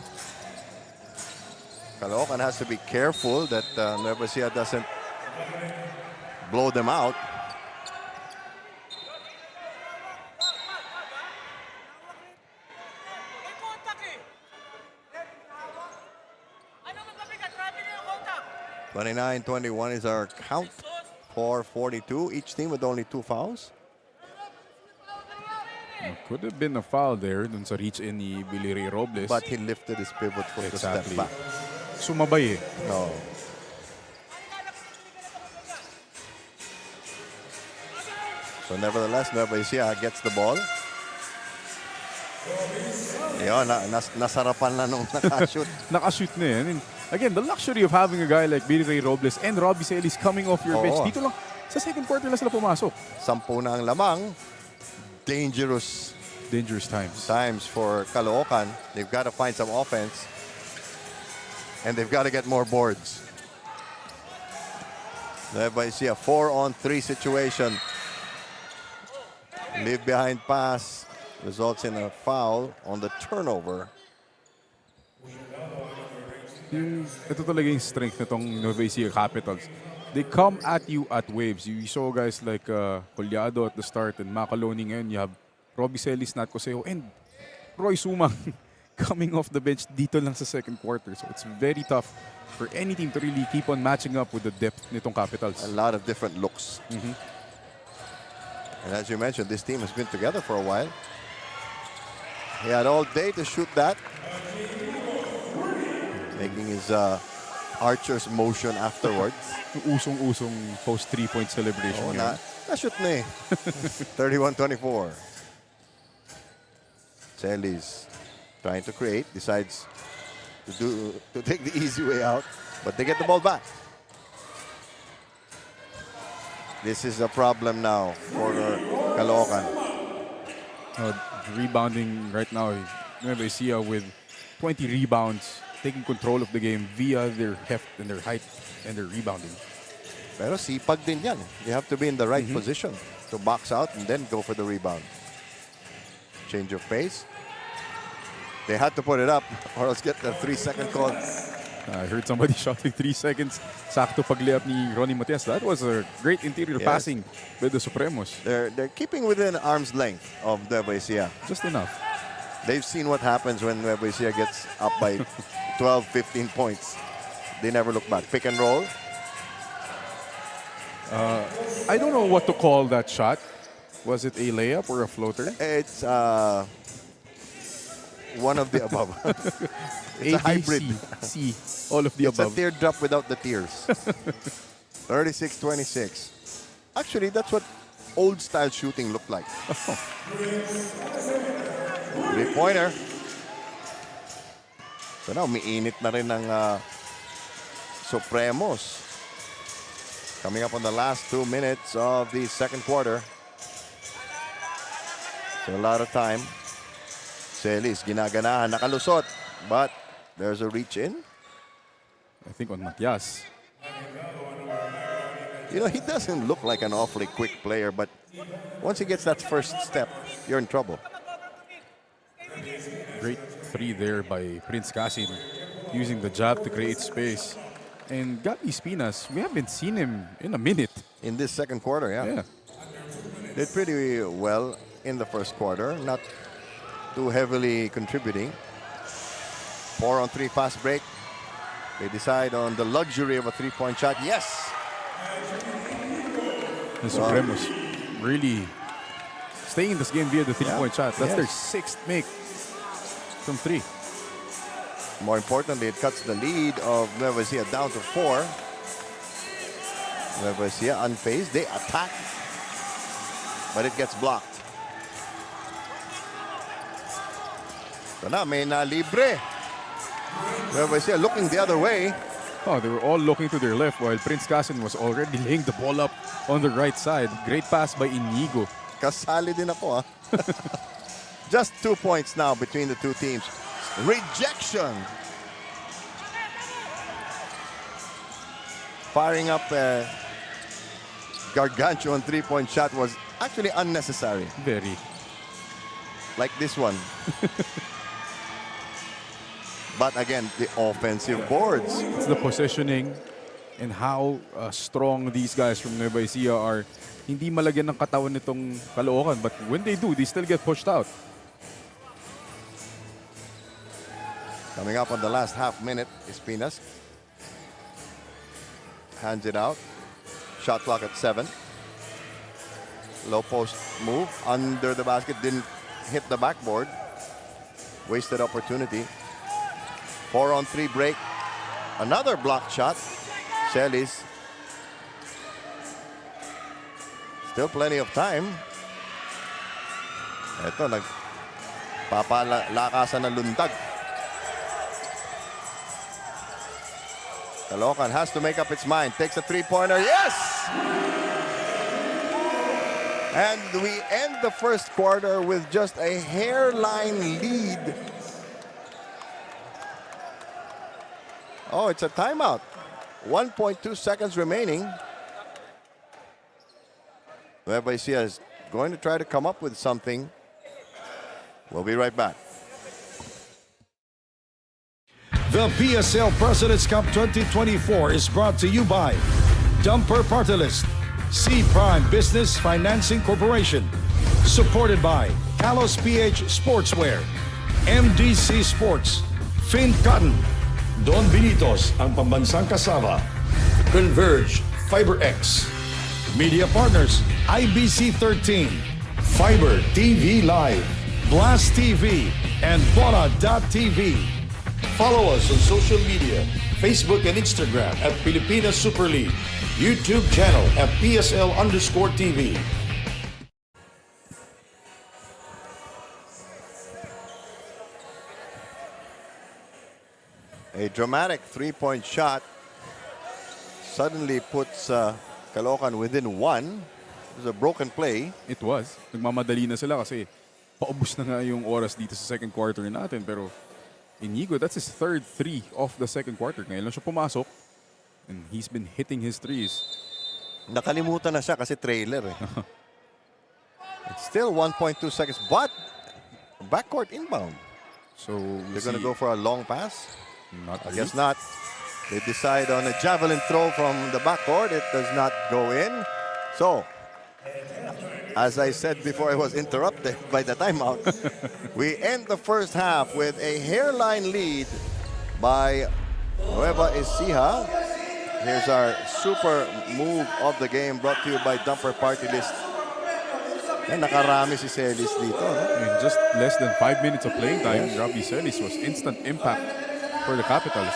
Caloocan has to be careful that Nueva Ecija doesn't blow them out. (29-21) is our count for 42. Each team with only 2 fouls. Could have been a foul there dun sa reach in ni Billy Ray Robles. But he lifted his pivot foot to step Exactly. back. Sumabay eh. No. So nevertheless, Nueva Ecija gets the ball. Yun, nasarapan na nung nakashoot. Nakashoot na eh. I mean, again, the luxury of having a guy like Billy Ray Robles and Robbie Celis coming off your bench. Oo. Dito lang, sa second quarter lang sila pumasok. 10 na ang lamang. Dangerous Dangerous times. times for Caloocan. They've got to find some offense. And they've got to get more boards. Nueva Ecija, 4-on-3 situation. Leave behind pass results in a foul on the turnover. Ito talaga yung strength nitong Nueva Ecija Capitals. They come at you at waves. You saw guys like Collado at the start and Macaloni ngayon. You have Robbie Celis, Nat Coseo, and Roy Sumang coming off the bench dito lang sa second quarter. So it's very tough for any team to really keep on matching up with the depth nitong Capitals. A lot of different looks. And as you mentioned, this team has been together for a while. He had all day to shoot that. Making his archer's motion afterwards. Yung usong-usong post 3-point celebration Oh, niya. na-shoot na eh. 31-24. Celis trying to create, decides to take the easy way out, but they get the ball back. This is a problem now for Caloocan. Rebounding right now, Nueva Ecija with 20 rebounds, taking control of the game via their heft and their height and their rebounding. Pero sipag din yan. You have to be in the right position to box out and then go for the rebound. Change of pace. They had to put it up or else get the 3-second call. I heard somebody shouting 3 seconds. Sakto pag-layup ni Ronnie Matias. That was a great interior Yes. passing with the Supremos. They're keeping within arm's length of Nueva Ecija. Just enough. They've seen what happens when Nueva Ecija gets up by 12, 15 points. They never look back. Pick and roll. I don't know what to call that shot. Was it a layup or a floater? It's one of the above. It's a hybrid. C, all of the It's a above. teardrop without the tears. 36-26. Actually, that's what old-style shooting looked like. Three-pointer. So now, umiinit na rin ng Supremos. Coming up on the last 2 minutes of the second quarter. So a lot of time. Celis, ginaganahan, nakalusot. But there's a reach in. I think on Matias. You know, he doesn't look like an awfully quick player, but once he gets that first step, you're in trouble. Great three there by Prince Casin, using the jab to create space. And Gabi Espinas, we haven't seen him in a minute. In this second quarter, Yeah. Did pretty well in the first quarter, not too heavily contributing. 4-on-3 fast break. They decide on the luxury of a three-point shot. Yes! The Supremos really staying in this game via the three-point shot. That's their Yes. 6th make from 3. More importantly, it cuts the lead of Nueva Ecija down to 4. Nueva Ecija unfazed. They attack, but it gets blocked. So now may na libre. Nueva Ecija looking the other way. Oh, they were all looking to their left while Prince Casin was already laying the ball up on the right side. Great pass by Inigo kasali din ako, Just 2 points now between the two teams. Rejection. Firing up gargantuan three-point shot was actually unnecessary. Very. Like this one. But again, the offensive boards. It's the positioning and how strong these guys from Nueva Ecija are. Hindi malagyan ng katawan nitong Caloocan, but when they do, they still get pushed out. Coming up on the last half minute, Espinas hands it out. Shot clock at 7. Low post move under the basket, didn't hit the backboard. Wasted opportunity. 4-on-3 break. Another block shot. Celis. Still plenty of time. Ito, nagpapalakasan ng lundag. Caloocan has to make up its mind. Takes a three-pointer. Yes! And we end the first quarter with just a hairline lead. Oh, it's a timeout. 1.2 seconds remaining. Nueva Ecija is going to try to come up with something. We'll be right back. The PSL President's Cup 2024 is brought to you by Dumper Party List, C Prime Business Financing Corporation, supported by Kalos PH Sportswear, MDC Sports, Fin Cotton, Don Benitos ang pambansang kasama, Converge FiberX, Media Partners, IBC 13, Fiber TV Live, Blast TV, and Bola.tv. Follow us on social media, Facebook and Instagram at Pilipinas Super League, YouTube channel at PSL_TV. A dramatic three-point shot suddenly puts Caloocan within 1. It was a broken play. It was. Nagmamadali na sila kasi paubos na nga yung oras dito sa second quarter natin. Pero Inigo, that's his third three of the second quarter. Ngayon lang siya pumasok. And he's been hitting his threes. Nakalimutan na siya kasi trailer. It's still 1.2 seconds, but backcourt inbound. So They're going to go for a long pass. Not I guess not. They decide on a javelin throw from the backcourt. It does not go in. So, as I said before I was interrupted by the timeout, we end the first half with a hairline lead by Nueva Ecija. Here's our super move of the game brought to you by Dumper Party List. And nakarami si Celis dito. No? In just less than 5 minutes of playing time, Robbie Celis was instant impact for the Capitals.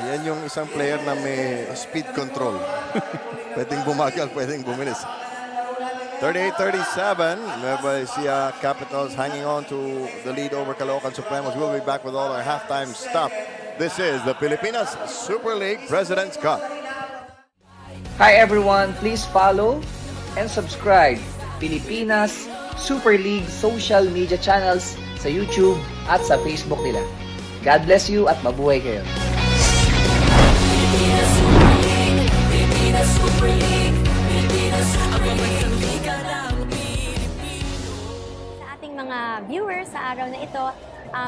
Yan yung isang player na may speed control. Pwedeng bumagal, pwedeng bumilis. 38-37, Nueva Ecija Capitals hanging on to the lead over Caloocan Supremos. We'll be back with all our halftime stuff. This is the Pilipinas Super League President's Cup. Hi everyone, please follow and subscribe Pilipinas Super League social media channels sa YouTube at sa Facebook nila. God bless you at mabuhay kayo. Sa ating mga viewers sa araw na ito,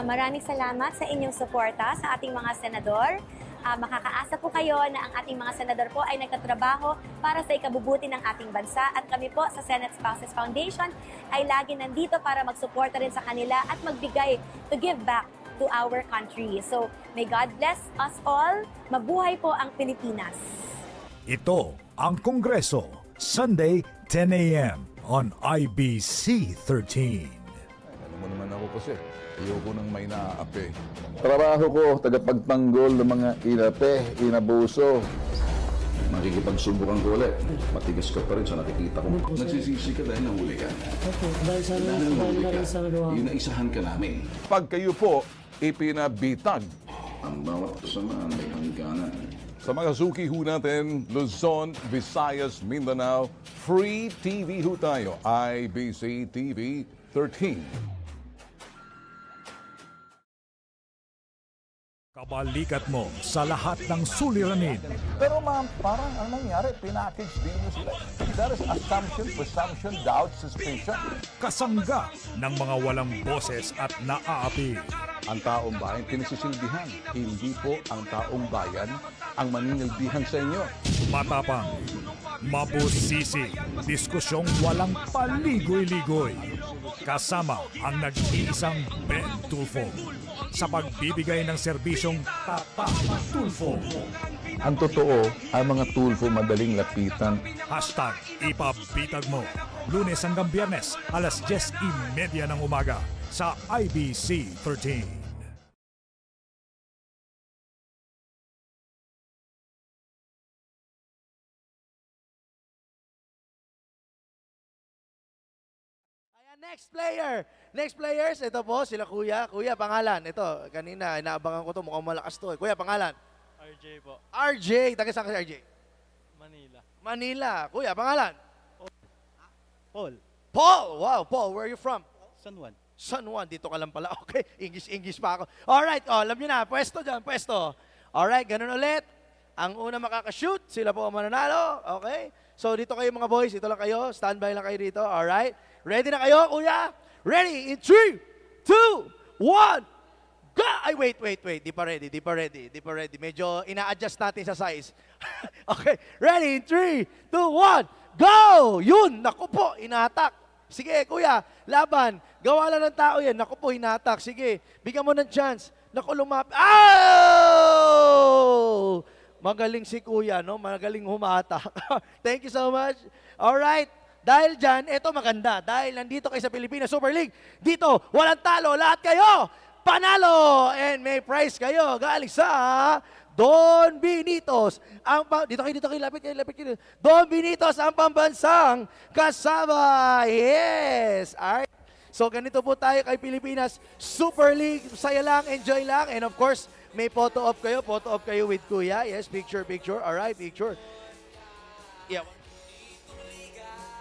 maraming salamat sa inyong suporta sa ating mga senador. Makakaasa po kayo na ang ating mga senador po ay nagtatrabaho para sa ikabubuti ng ating bansa at kami po sa Senate Spouses Foundation ay lagi nandito para magsuporta rin sa kanila at magbigay to give back to our country. So, may God bless us all. Mabuhay po ang Pilipinas. Ito ang Kongreso, Sunday, 10 a.m. on IBC 13. Alam mo naman ako kasi, ayoko nang may naaapi. Trabaho ko, tagapagtanggol ng mga inape, inabuso. Makikipagsubukan ko ulit. Matigas ka pa rin sa nakikita ko. Nagsisisi ka dahil nahuli ka. Dahil sa nagawa. Inaisahan ka namin. Pag kayo po ipinabitag, ang bawat kasama may hangganan. Sa mga suki ho natin, Luzon, Visayas, Mindanao, free TV ho tayo. IBC TV 13. Kabalikat mo sa lahat ng suliranin. Pero ma'am, parang ang nangyari, pinackage din nyo sila. There is assumption, presumption, doubt, suspicion. Kasangga ng mga walang boses at naaapi. Ang taong bayan kinasisilbihan. Hindi po ang taong bayan ang maninilbihan sa inyo. Matapang, mabusisi, diskusyong walang paligoy-ligoy. Kasama ang nag-iisang Ben Tulfo sa pagbibigay ng serbisyong Tapak Tulfo. Ang totoo, ang mga tulfo madaling lapitan. Hashtag ipabitag mo. Lunes hanggang Biyernes, alas 10:30 ng umaga sa IBC 13. Next player. Next players, ito po, sila kuya. Kuya, pangalan. Ito, kanina, inaabangan ko to. Mukhang malakas to. Kuya, pangalan. RJ po. RJ. Taga saan ka si RJ? Manila. Manila. Kuya, pangalan. Paul. Paul. Wow, Paul. Where are you from? San Juan. San Juan. Dito ka lang pala. Okay. English pa ako. Alright. Oh, alam nyo na. Pwesto dyan. Pwesto. Alright. Ganun ulit. Ang una makakashoot, sila po ang mananalo. Okay. So, dito kayo mga boys. Dito lang kayo. Standby lang kayo dito. Alright. Ready na kayo, kuya? Ready? In 3, 2, 1, go! Ay, wait. Di pa ready. Medyo ina-adjust natin sa size. Okay. Ready? In 3, 2, 1, go! Yun! Naku po, inatak. Sige, kuya, laban. Gawa lang ng tao yan. Naku po, inatak. Sige, bigyan mo ng chance. Naku, lumapit. Oh! Magaling si kuya, no? Magaling humatak. Thank you so much. All right. Dahil dyan, eto maganda. Dahil nandito kayo sa Pilipinas Super League, dito, walang talo. Lahat kayo, panalo! And may prize kayo galing sa Don Binitos. Dito kayo, lapit kayo. Don Binitos, ang pambansang kasama. Yes! Alright. So, ganito po tayo kay Pilipinas Super League. Saya lang, enjoy lang. And of course, may photo op kayo. Photo op kayo with Kuya. Yes, picture. Alright, picture. Yeah.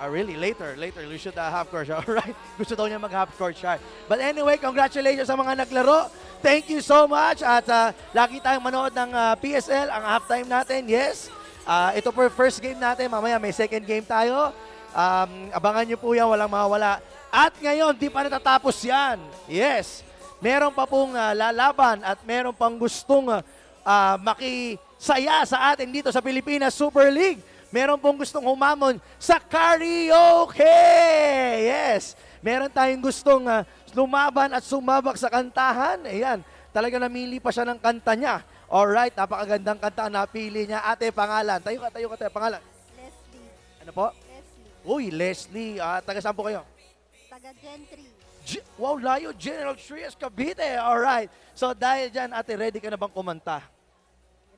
Really? Later. We should half court shot. Alright. Gusto daw niya mag-half court shot. But anyway, congratulations sa mga naglaro. Thank you so much. At lagi tayong manood ng PSL, ang halftime natin. Yes. Ito po first game natin. Mamaya may second game tayo. Abangan niyo po yan. Walang mawawala. At ngayon, di pa natatapos yan. Yes. Meron pa pong lalaban at meron pang gustong makisaya sa atin dito sa Pilipinas Super League. Meron pong gustong humamon sa karaoke. Yes. Meron tayong gustong lumaban at sumabak sa kantahan. Ayan. Talaga namili pa siya ng kanta niya. Alright. Napakagandang kanta ang napili niya. Ate, pangalan. Tayo ka. Pangalan. Leslie. Ano po? Leslie. Uy, Leslie. Taga saan po kayo? Taga Gentry. Wow, layo. General Trias, Cavite. Alright. So dahil dyan, ate, ready ka na bang kumanta?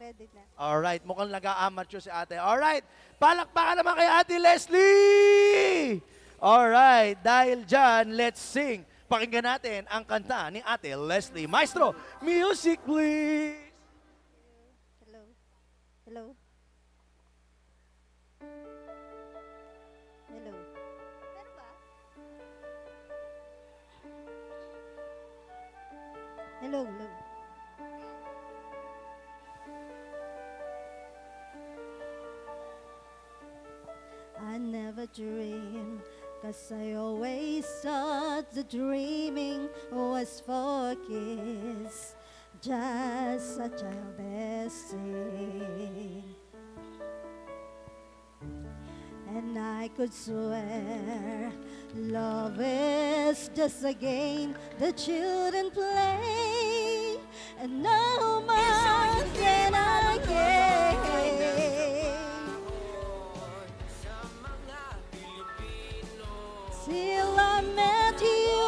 Ready na. Alright, mukhang nag-a-amateur si ate. Alright, palakpakan naman kay ate Leslie! Alright, dahil dyan, let's sing. Pakinggan natin ang kanta ni ate Leslie. Maestro, music please! Hello. Hello. Hello. Meron ba? Hello. I never dreamed, 'cause I always thought the dreaming was for kids, just a childish thing. And I could swear love is just a game the children play, and no more can I gain. Till I met you,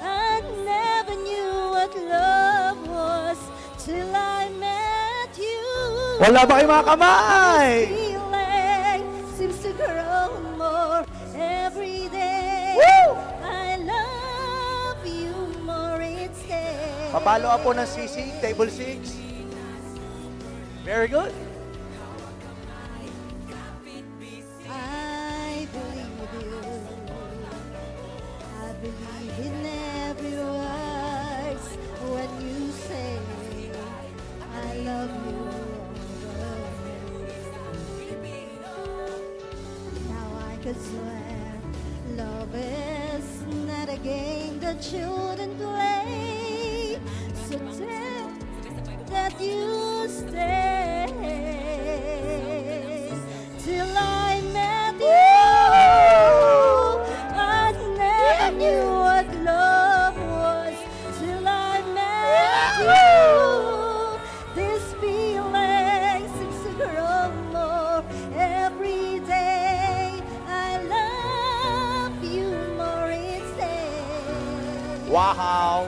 I never knew what love was. Till I met you. Wala ba kayo mga kamay? Feeling seems to grow more every day. Woo! I love you more each day. Papalo po ng sisig, table 6. Very good. I believe you. I believe in every word when you say I love you. Now I could swear love is not a game that children play. So tell that you stay till I met you. I never knew what love was till I met you. This feeling seems to grow more every day. I love you more each day. Wow!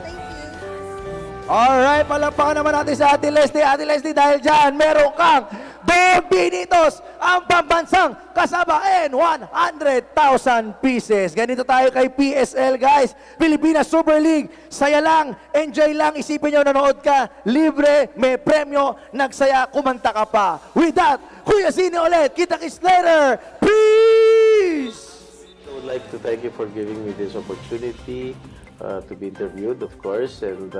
Alright, palakpakan naman natin sa Ate Leslie. Ate Leslie, dahil dyan, meron kang Bebinitos, ang pambansang kasabain, 100,000 pieces. Ganito tayo kay PSL, guys. Pilipinas Super League. Saya lang, enjoy lang. Isipin nyo, nanood ka, libre, may premyo, nagsaya, kumanta ka pa. With that, Kuya Zini ulit. Kita-kits later. Peace! I would like to thank you for giving me this opportunity to be interviewed, of course, and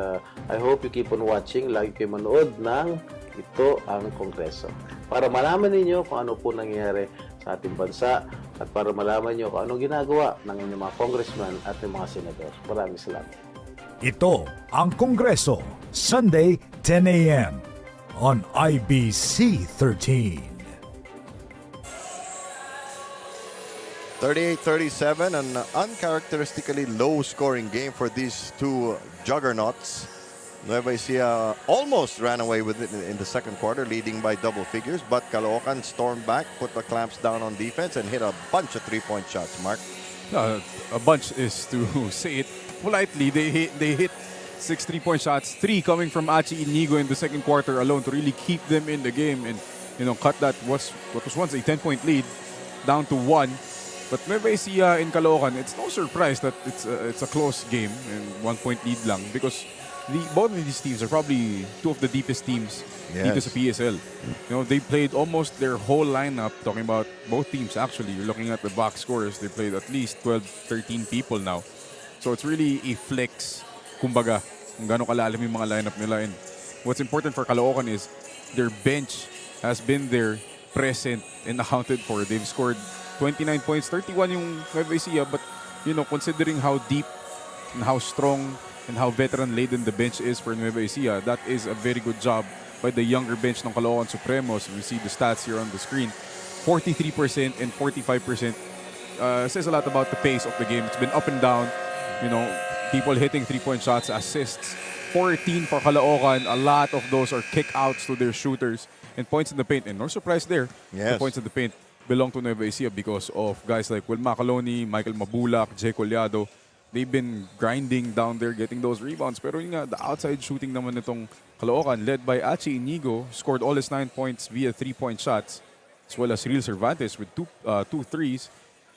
I hope you keep on watching. Lagi kayo manood ng Ito ang Kongreso para malaman ninyo kung ano po nangyayari sa ating bansa at para malaman nyo kung ano ginagawa ng inyong mga congressman at ng mga senador. Maraming salamat. Ito ang Kongreso, Sunday, 10 a.m. on IBC 13. 38-37, an uncharacteristically low-scoring game for these two juggernauts. Nueva Ecija almost ran away with it in the second quarter, leading by double figures, but Caloocan stormed back, put the clamps down on defense, and hit a bunch of three-point shots, Mark. A bunch is to say it politely. They hit 6 3-point shots, 3 coming from Achi Inigo in the second quarter alone to really keep them in the game and cut that what was once a 10-point lead down to 1. But Nueva Ecija in Caloocan, it's no surprise that it's a close game and 1-point lead lang because both of these teams are probably two of the deepest teams dito sa PSL. They played almost their whole lineup, talking about both teams actually. You're looking at the box scores, they played at least 12, 13 people now. So it's really a flex, kumbaga, kung gano'ng kalalim yung mga lineup nila. And what's important for Caloocan is their bench has been there, present, and accounted for. They've scored 29 points, 31 yung Nueva Ecija, but considering how deep and how strong and how veteran-laden the bench is for Nueva Ecija, that is a very good job by the younger bench ng Caloocan Supremos. We see the stats here on the screen. 43% and 45% says a lot about the pace of the game. It's been up and down. People hitting three-point shots, assists. 14 for Caloocan. A lot of those are kick-outs to their shooters and points in the paint. And no surprise there, the points in the paint belong to Nueva Ecija because of guys like Wilma Caloni, Michael Mabulak, Jay Collado. They've been grinding down there, getting those rebounds. Pero the outside shooting naman nitong Caloocan, led by Achi Inigo, scored all his 9 points via 3-point shots, as well as Real Cervantes with two threes.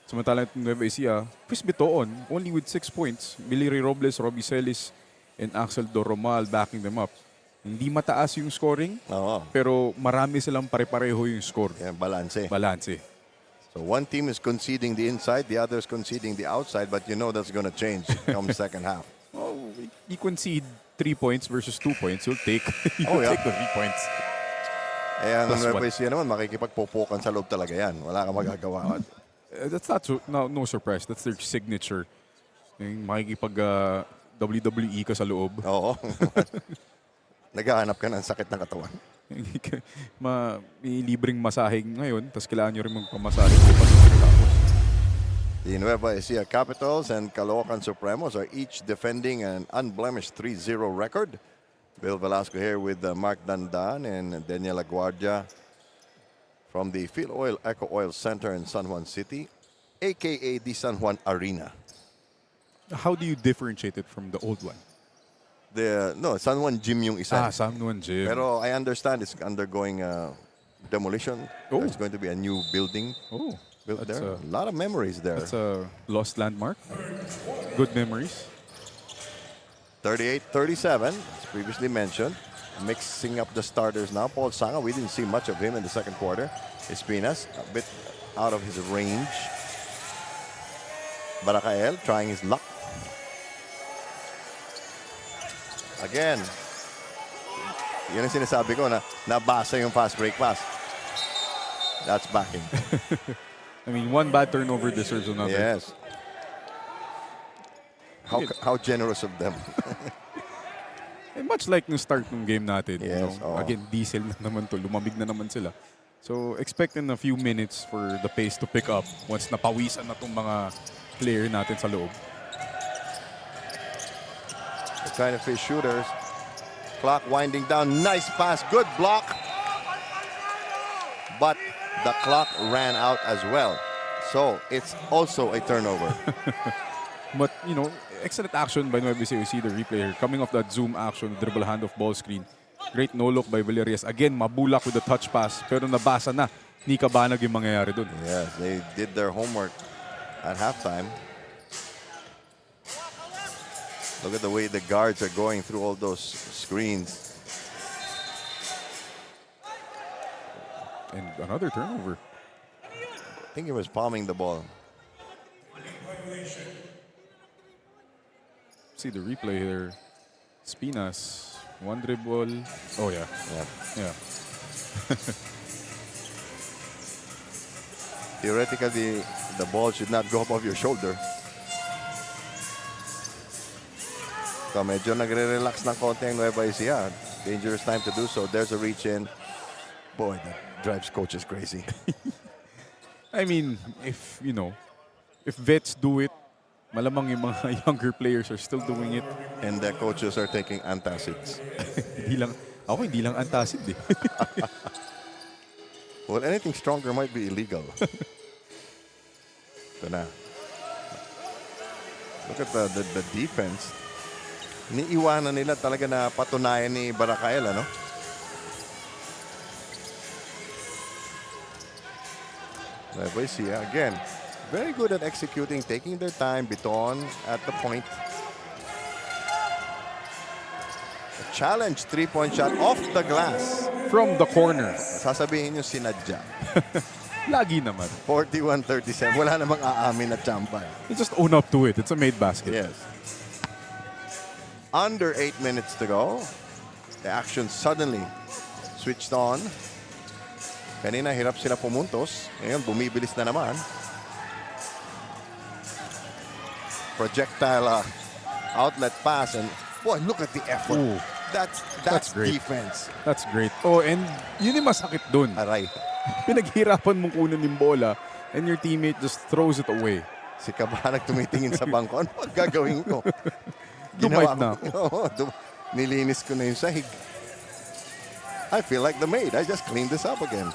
Samantala itong Nueva Ecija, Chris Bitoon, only with 6 points. Billy Robles, Robbie Celis, and Axel Doromal backing them up. Hindi mataas yung scoring, pero marami silang pare-pareho yung score. Balanse. So one team is conceding the inside, the other is conceding the outside, but that's going to change come second half. You concede 3 points versus 2 points, you'll take, take the 3 points. Ang Nueva Ecija naman, makikipagpupukan sa loob talaga yan. Wala kang magagawa. That's no surprise. That's their signature. Yung makikipag WWE ka sa loob. Oo. Naghahanap ka ng sakit ng katawan. May libreng masahing ngayon, tapos kailangan nyo rin magpamasahe. The Nueva Ecija Capitals and Caloocan Supremos are each defending an unblemished 3-0 record. Bill Velasco here with Mark Dandan and Daniela Guardia from the Phil Oil Eco Oil Center in San Juan City, aka the San Juan Arena. How do you differentiate it from the old one? San Juan Gym yung isa. San Juan Gym. Pero I understand it's undergoing demolition. There's going to be a new building built there. A lot of memories there. That's a lost landmark. Good memories. 38-37, as previously mentioned. mixing up the starters now. Paul Sanga, we didn't see much of him in the second quarter. Espinas, a bit out of his range. Baracael trying his luck. Again, yun ang sinasabi ko na nabasa yung fast break pass. That's backing. I mean, one bad turnover deserves another. Yes. How generous of them. And much like nung start ng game natin. Yes, Again, diesel na naman to. Lumamig na naman sila. So, expect in a few minutes for the pace to pick up once napawisan na itong mga player natin sa loob. They're trying to fish shooters. Clock winding down. Nice pass. Good block. But the clock ran out as well. So, it's also a turnover. But, excellent action by Nueva Ecija. You see the replay here. Coming off that zoom action, dribble handoff ball screen. Great no-look by Villarreal. Again, mabulak with the touch pass. Pero nabasa na ni Cabanag yung mangyayari dun. Yes, they did their homework at halftime. Look at the way the guards are going through all those screens. And another turnover. I think he was palming the ball. See the replay here. Espinas. One dribble. Oh, yeah. Yeah. Theoretically, the ball should not go above your shoulder. So medyo nagre-relax ng konti ang Nueva Ecija. Dangerous time to do so. There's a reach in. Boy, that drives coaches crazy. I mean, if vets do it, malamang yung mga younger players are still doing it. And the coaches are taking antacids. Hindi lang antacid eh. Well, anything stronger might be illegal. Ito na. Look at the defense. Niiwanan nila talaga na patunayan ni Baracael, ano? Nueva Ecija, again, very good at executing, taking their time. Biton at the point. A challenge three-point shot off the glass. From the corner. Sasabihin nyo sinadya. Lagi naman. 41-37. Wala namang aamin na champa. You just own up to it. It's a made basket. Yes. Under 8 minutes to go. The action suddenly switched on. Kanina hirap sila pumuntos. Ngayon bumibilis na naman. Projectile outlet pass, and boy, look at the effort. Ooh. That's great. Defense. That's great. Oh, and yun yung masakit dun. Aray. Pinaghirapan mong kunin yung bola and your teammate just throws it away. Si Cabanag tumitingin sa bangko. Ano ang gagawin ko? Dumite na. Nilinis ko na yung sahig. I feel like the maid. I just cleaned this up again.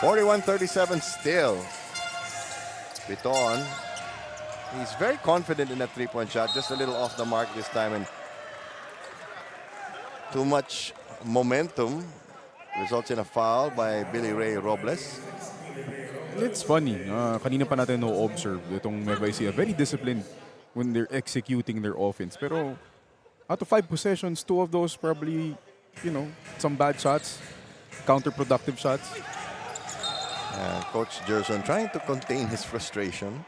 41-37 still. Biton. He's very confident in that three-point shot. Just a little off the mark this time. And too much momentum results in a foul by Billy Ray Robles. It's funny. Kanina pa natin no-observe itong Nueva Ecija. Very disciplined when they're executing their offense. Pero out of 5 possessions, 2 of those probably, some bad shots, counterproductive shots. Coach Gerson trying to contain his frustration.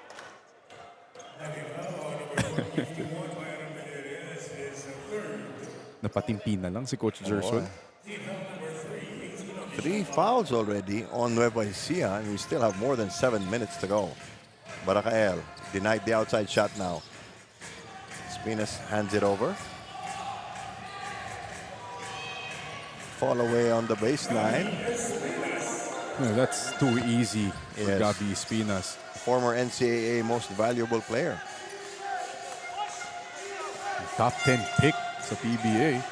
Napatimpi na lang si Coach Gerson. 3 fouls already on Nueva Ecija, and we still have more than 7 minutes to go. Baracael denied the outside shot now. Espinas hands it over. Fall away on the baseline. No, that's too easy for Gabby Espinas. Former NCAA most valuable player. Top 10 pick sa PBA.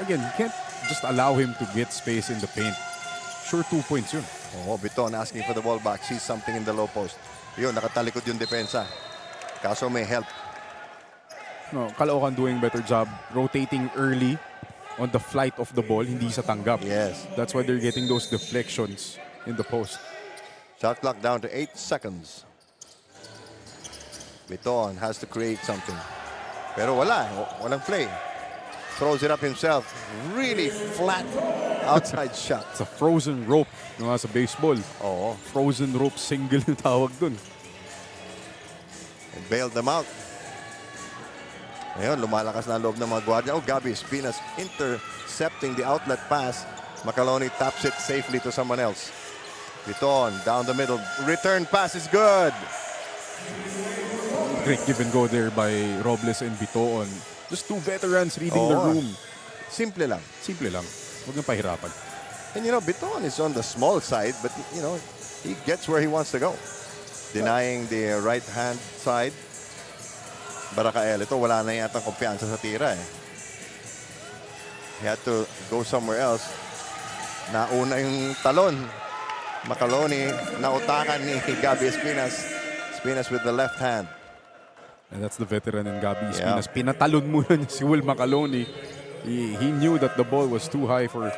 Again, you can't just allow him to get space in the paint. Sure, 2 points yun. Oh, Biton asking for the ball back. Sees something in the low post. Yun, nakatalikod yung depensa. Kaso may help. No, Caloocan doing better job rotating early on the flight of the ball, hindi sa tanggap. Yes. That's why they're getting those deflections in the post. Shot clock down to 8 seconds. Biton has to create something. Pero walang play. throws it up himself. Really flat outside shot. It's a frozen rope nga sa baseball. Oo. Frozen rope single yung tawag dun. And bailed them out. Ngayon, lumalakas na ang loob ng mga Guardia. Oh, Gabby Espinas intercepting the outlet pass. Macaloni taps it safely to someone else. Biton down the middle. Return pass is good. Great give and go there by Robles and Biton. Just two veterans reading the room. Simple lang. Simple lang. Huwag nang pahirapan. And you know, Biton is on the small side, but you know, he gets where he wants to go. Denying the right hand side. Baracael, ito wala na yata kumpiyansa sa tira eh. He had to go somewhere else. Nauna yung talon. Macaloni, nautakan ni Gabby Espinas. Espinas with the left hand. And that's the veteran in Gabby Espinas. Pinatalon muna niya si Will Macaloni. He knew that the ball was too high for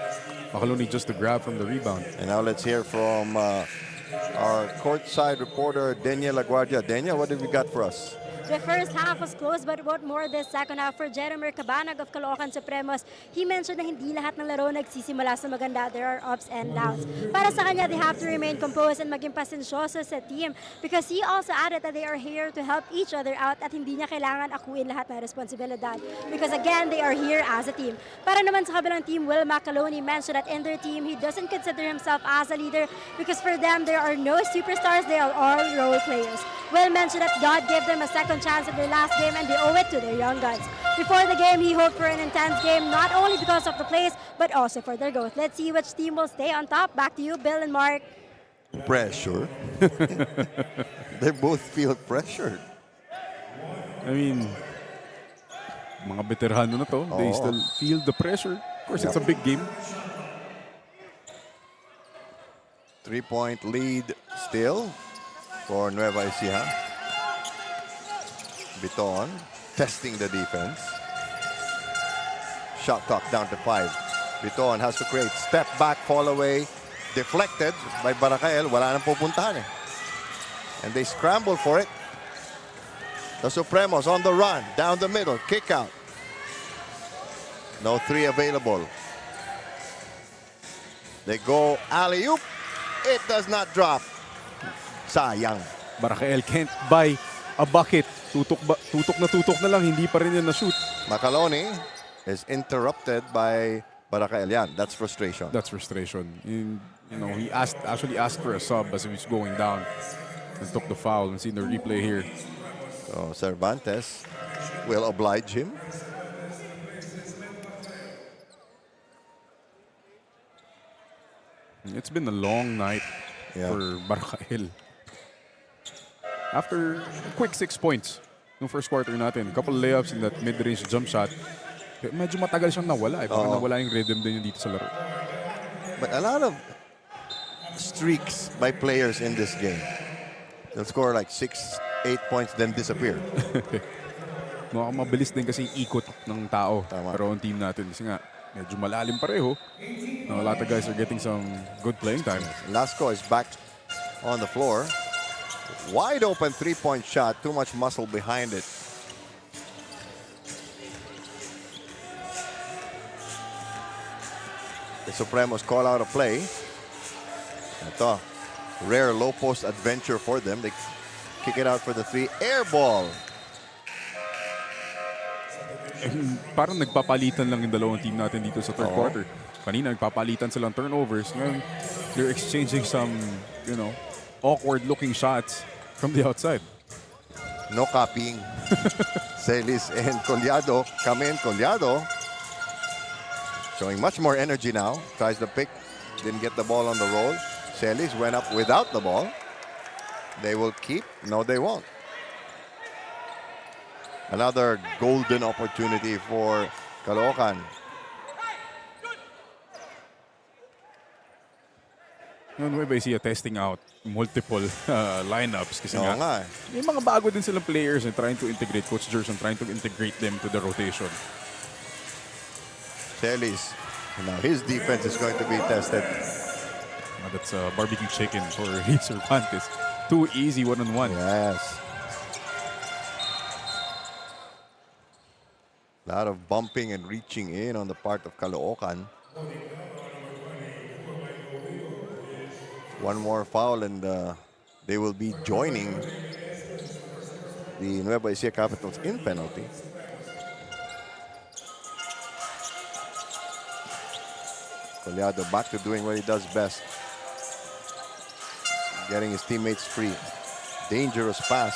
Macaloni just to grab from the rebound. And now let's hear from our courtside reporter, Daniel Laguardia. Daniel, what have you got for us? The first half was close, but what more this second half for Jeremy Cabanag of Caloocan Supremos. He mentioned na hindi lahat ng laro nagsisimula sa maganda. There are ups and downs. Para sa kanya, they have to remain composed and maging pasensyoso sa team because he also added that they are here to help each other out at hindi niya kailangan akuin lahat ng responsibilidad because again, they are here as a team. Para naman sa kabilang team, Will Macaloni mentioned that in their team, he doesn't consider himself as a leader because for them, there are no superstars. They are all role players. Will mentioned that God gave them a second chance of their last game and they owe it to their young guns. Before the game, he hoped for an intense game, not only because of the plays, but also for their growth. Let's see which team will stay on top. Back to you, Bill and Mark. Pressure. They both feel pressured. I mean, mga veterano na to, they still feel the pressure. Of course, it's a big game. 3-point lead still for Nueva Ecija. Biton testing the defense. Shot clock down to 5. Biton has to create step back, fall away, deflected by Baracael. Wala nang pupuntahan eh. And they scramble for it. The Supremos on the run, down the middle, kick out. No three available. They go alley-oop. It does not drop. Sayang. Baracael can't buy a bucket. Tutok na lang, hindi pa rin yan na-shoot. Macaloni is interrupted by Baracael. Yan, that's frustration. That's frustration. You know, he actually asked for a sub as he was going down and took the foul. And seen the replay here. So Cervantes will oblige him. It's been a long night for Baracael. After a quick 6 points no first quarter natin, a couple layups in that mid-range jump shot, medyo matagal siyang nawala. Baka nawala yung rhythm din yung dito sa laro. But a lot of streaks by players in this game. They'll score like 6-8 points then disappear. Mukhang mabilis din kasi ikot ng tao. Pero ang team natin kasi nga medyo malalim pareho. A lot of guys are getting some good playing time. Lasco is back on the floor. Wide open three-point shot. Too much muscle behind it. The Supremos call out a play. Ito, rare low post adventure for them. They kick it out for the three. Air ball. Parang nagpapalitan lang yung dalawang team natin dito sa third quarter. Kanina nagpapalitan silang turnovers. Ngayon, they're exchanging some, you know, awkward-looking shots from the outside. No copying. Celis and Collado come in. Collado showing much more energy now. Tries the pick. Didn't get the ball on the roll. Celis went up without the ball. They will keep. No, they won't. Another golden opportunity for Caloocan. Nueva Ecija testing out multiple lineups kasi Oo nga nga may mga bago din silang players and trying to integrate. Coach Gerson trying to integrate them to the rotation. Celis. Now his defense is going to be tested. That's barbecue chicken for Cervantes. Too easy one-on-one. Yes. A lot of bumping and reaching in on the part of Caloocan. One more foul and they will be joining the Nueva Ecija Capitals in penalty. Collado back to doing what he does best. Getting his teammates free. Dangerous pass.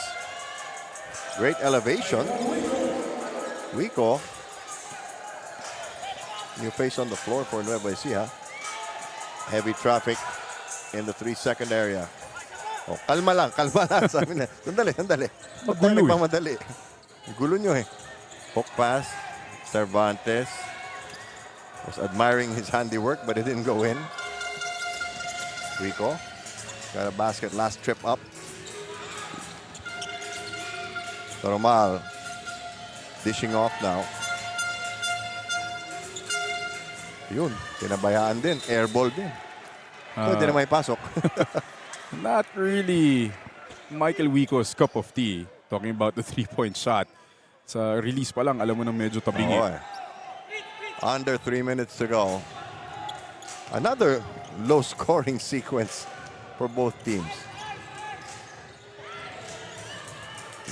Great elevation. Rico. New face on the floor for Nueva Ecija. Heavy traffic in the 3-second area. Oh, kalma lang. Sabi na. Sandali. Magulo eh. Madali. Gulo nyo eh. Hook pass. Cervantes was admiring his handiwork, but it didn't go in. Rico got a basket, last trip up. Normal dishing off now. Yun, tinabayaan din, airball din. Pwede na may pasok. Not really Michael Wico's cup of tea. Talking about the 3-point shot. Sa release pa lang, alam mo na medyo tabingi. Oh, under 3 minutes to go. Another low-scoring sequence for both teams.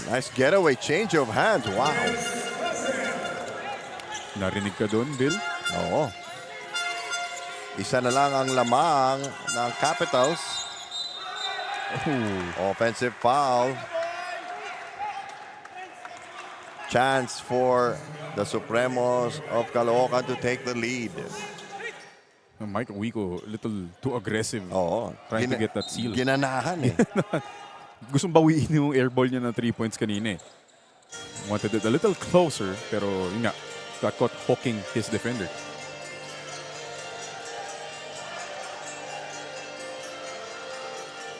Nice getaway, change of hands. Wow. Narinig ka doon, Bill? Oo. Isa na lang ang lamang ng Capitals. Offensive foul. Chance for the Supremos of Caloocan to take the lead. Michael Wico, a little too aggressive. Oo. Trying to get that seal. Ginanahan eh. Gustong bawiin yung airball niya na 3 points kanina eh. Wanted it a little closer, pero yun nga, got caught hooking his defender.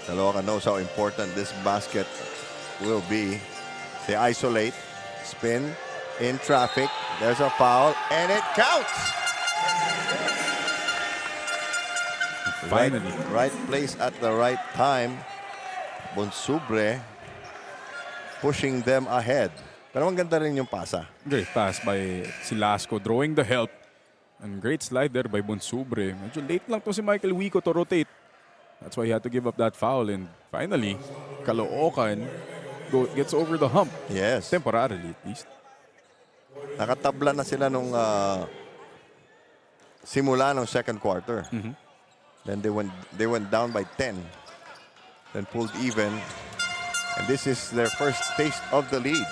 Caloocan knows how important this basket will be. They isolate, spin in traffic. There's a foul, and it counts. Finally. Right place at the right time. Bonsubre pushing them ahead. Pero ang ganda rin yung pasa. Great pass by Silasco, drawing the help. And great slide there by Bonsubre. Medyo late lang to si Michael Wico to rotate. That's why he had to give up that foul. And finally, Caloocan gets over the hump. Yes. Temporarily, at least. Nakatabla na sila nung simula ng second quarter. Then they went down by 10. Then pulled even. And this is their first taste of the lead.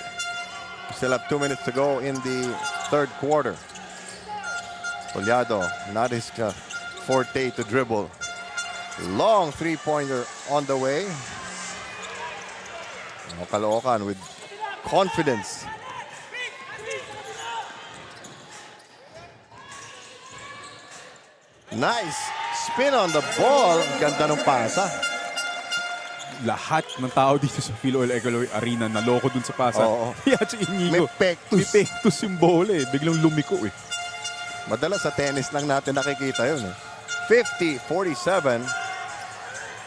Still have 2 minutes to go in the third quarter. Collado, not his forte to dribble. Long three-pointer on the way. Caloocan with confidence. Nice spin on the ball. Ganda ng pasa. Lahat ng tao dito sa Philo-Oil Economy Arena naloko dun sa pasa. Oo. Kaya si Inigo. May pectus. May pectus yung bola eh. Biglang lumiko eh. Madalas sa tennis lang natin nakikita yun eh. 50-47.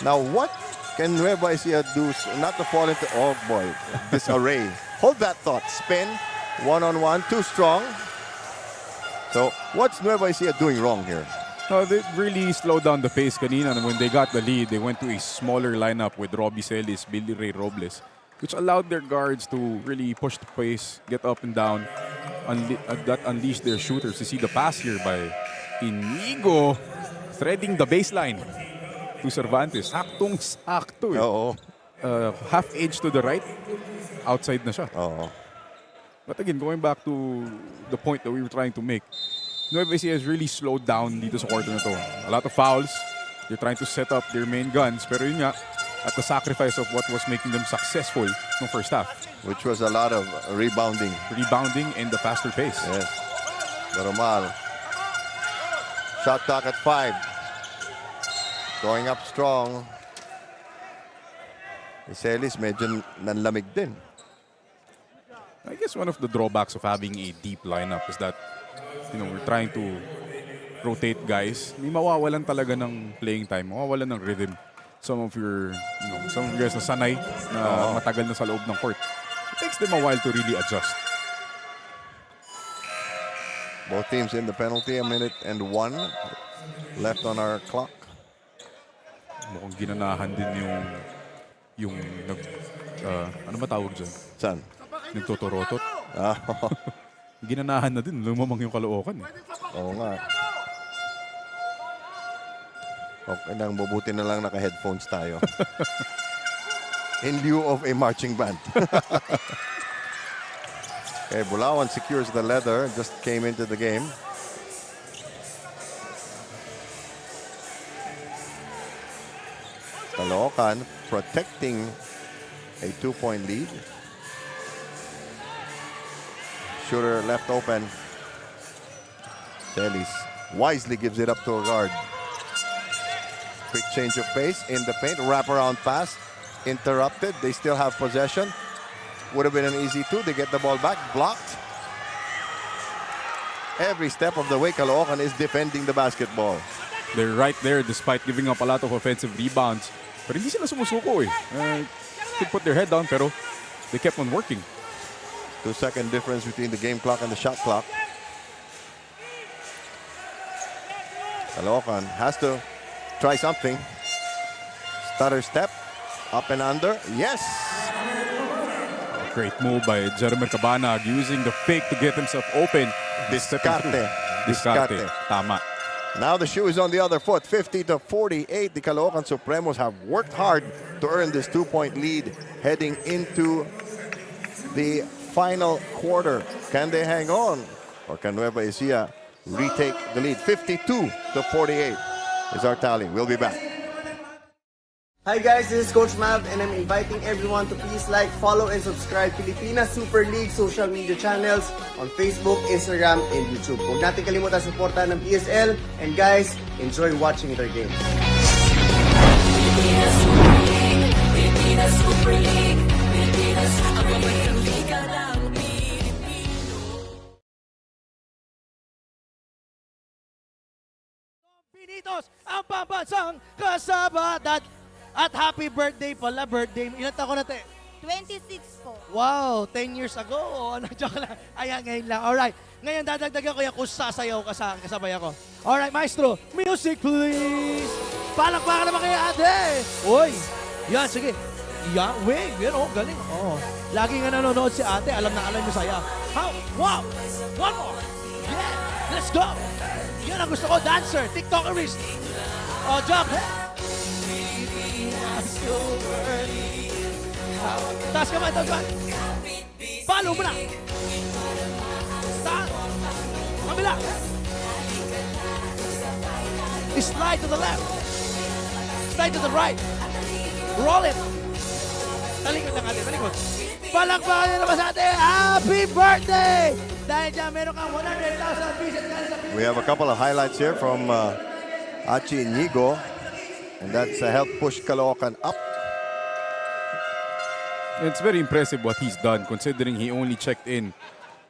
Now what can Nueva Ecija do not to fall into, oh boy, disarray. Hold that thought. Spin, one-on-one, too strong. So what's Nueva Ecija doing wrong here? No, they really slowed down the pace kanina. And when they got the lead, they went to a smaller lineup with Robbie Celis, Billy Ray Robles, which allowed their guards to really push the pace, get up and down, that unleashed their shooters. You see the pass here by Inigo, threading the baseline to Cervantes. Saktong-sakto eh. Oo. Half edge to the right, outside na siya. Oo. But again, going back to the point that we were trying to make, Nueva Ecija has really slowed down dito sa quarter na to. A lot of fouls. They're trying to set up their main guns. Pero yun nga, at the sacrifice of what was making them successful no first half. Which was a lot of rebounding. Rebounding and the faster pace. Yes. Normal. Shot clock at 5. Going up strong. Celis medyo nanlamig din. I guess one of the drawbacks of having a deep lineup is that, you know, we're trying to rotate guys. May mawawalan talaga ng playing time, mawawalan ng rhythm. Some of your guys na sanay na matagal na sa loob ng court. It takes them a while to really adjust. Both teams in the penalty, 1:01 left on our clock. Mukhang ginanahan din yung ano ba tawag dyan? Saan? Nagtotorotot. Ah, Ginanahan na din, lumamang yung Caloocan. oo nga. Okay lang, mabuti na lang naka-headphones tayo. In lieu of a marching band. Okay, Bulawan secures the leather, just came into the game. Caloocan protecting a 2-point lead. Shooter left open. Celis wisely gives it up to a guard. Quick change of pace in the paint. Wraparound pass. Interrupted. They still have possession. Would have been an easy two. They get the ball back. Blocked. Every step of the way, Caloocan is defending the basketball. They're right there despite giving up a lot of offensive rebounds. Pero hindi sila sumusuko eh. Could put their head down pero they kept on working. 2-second difference between the game clock and the shot clock. Caloocan has to try something. Stutter step. Up and under. Yes! Great move by Jeremy Cabanag using the fake to get himself open. Discarte. Discarte. Tama. Now the shoe is on the other foot. 50-48. The Caloocan Supremos have worked hard to earn this 2-point lead heading into the final quarter. Can they hang on? Or can Nueva Ecija retake the lead? 52-48 is our tally. We'll be back. Hi guys, this is Coach Mav and I'm inviting everyone to please like, follow, and subscribe Pilipinas Super League social media channels on Facebook, Instagram, and YouTube. Huwag natin kalimutan suportahan ng PSL and guys, enjoy watching their games. Pilipinas Super League, Pilipinas Super League, Pilipinas ang mabagang liga ng Pilipino. Pinitos ang pambansang kasabatat. At happy birthday pala, birthday. Ilan taon ko na, te? 26 po. Wow, 10 years ago. Oh, joke lang. Ayan, ngayon lang. Alright. Ngayon, dadagdagan ko yan kung sasayaw ka sa kasabay ako. Alright, maestro. Music, please. Palakpakan naman kayo, ate. Uy. Yan, sige. Yan, wait. Yan, oh, galing. Oh. Lagi nga nanonood si ate. Alam na alam yung saya. How? Wow. One more. Yeah. Let's go. Yan ang gusto ko. Dancer. TikTokerist. Oh, jump. Hey. Taas kamay, taas kamay. Follow mo na. Taas. Kabila. Slide to the left. Slide to the right. Roll it. Talikod lang ate, talikod. Palakpakan nyo naman sa atin. Happy birthday! Dahil dyan, meron kang 100,000 pieces. We have a couple of highlights here from Achi Inigo. And that's help push Caloocan up. It's very impressive what he's done considering he only checked in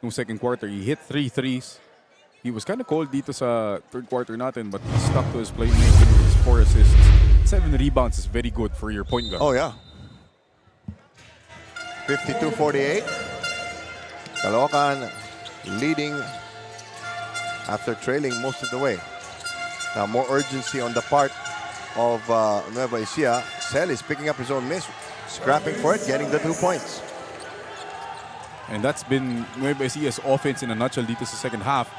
no second quarter. He hit 3 threes. He was kind of cold dito sa third quarter natin, but he stuck to his playmaking with his 4 assists. 7 rebounds is very good for your point guard. Oh, yeah. 52-48. Caloocan leading after trailing most of the way. Now more urgency on the part of Nueva Ecija. Celis picking up his own miss, scrapping for it, getting the 2 points. And that's been Nueva Ecija's offense in a nutshell dito sa second half.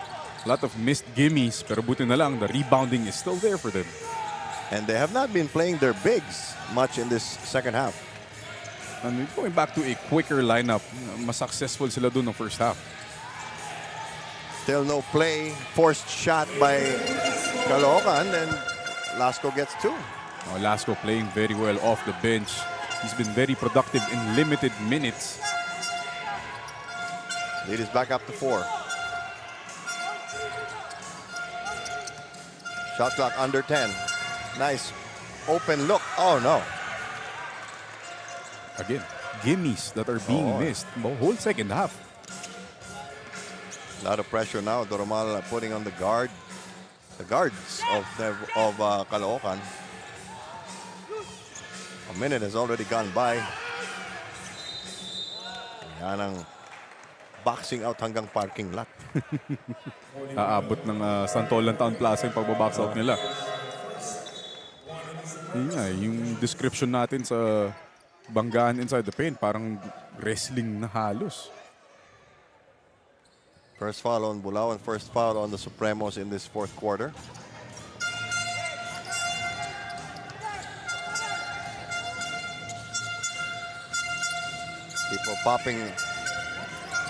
A lot of missed gimmies, pero buti na lang, the rebounding is still there for them. And they have not been playing their bigs much in this second half. And going back to a quicker lineup, mas successful sila dun ng first half. Still no play, forced shot by Caloocan, and Lasco gets 2. Oh, Lasco playing very well off the bench. He's been very productive in limited minutes. Lead is back up to 4. Shot clock under 10. Nice open look. Oh, no. Again, gimmies that are being missed the whole second half. A lot of pressure now. Doromal putting on the guards of Caloocan. A minute has already gone by. Yan ang boxing out hanggang parking lot. Aabot ng Santolan Town Plaza yung pagbabox out nila. Yun nga, yung description natin sa banggaan inside the paint, parang wrestling na halos. First foul on Bulawan, first foul on the Supremos in this fourth quarter. People popping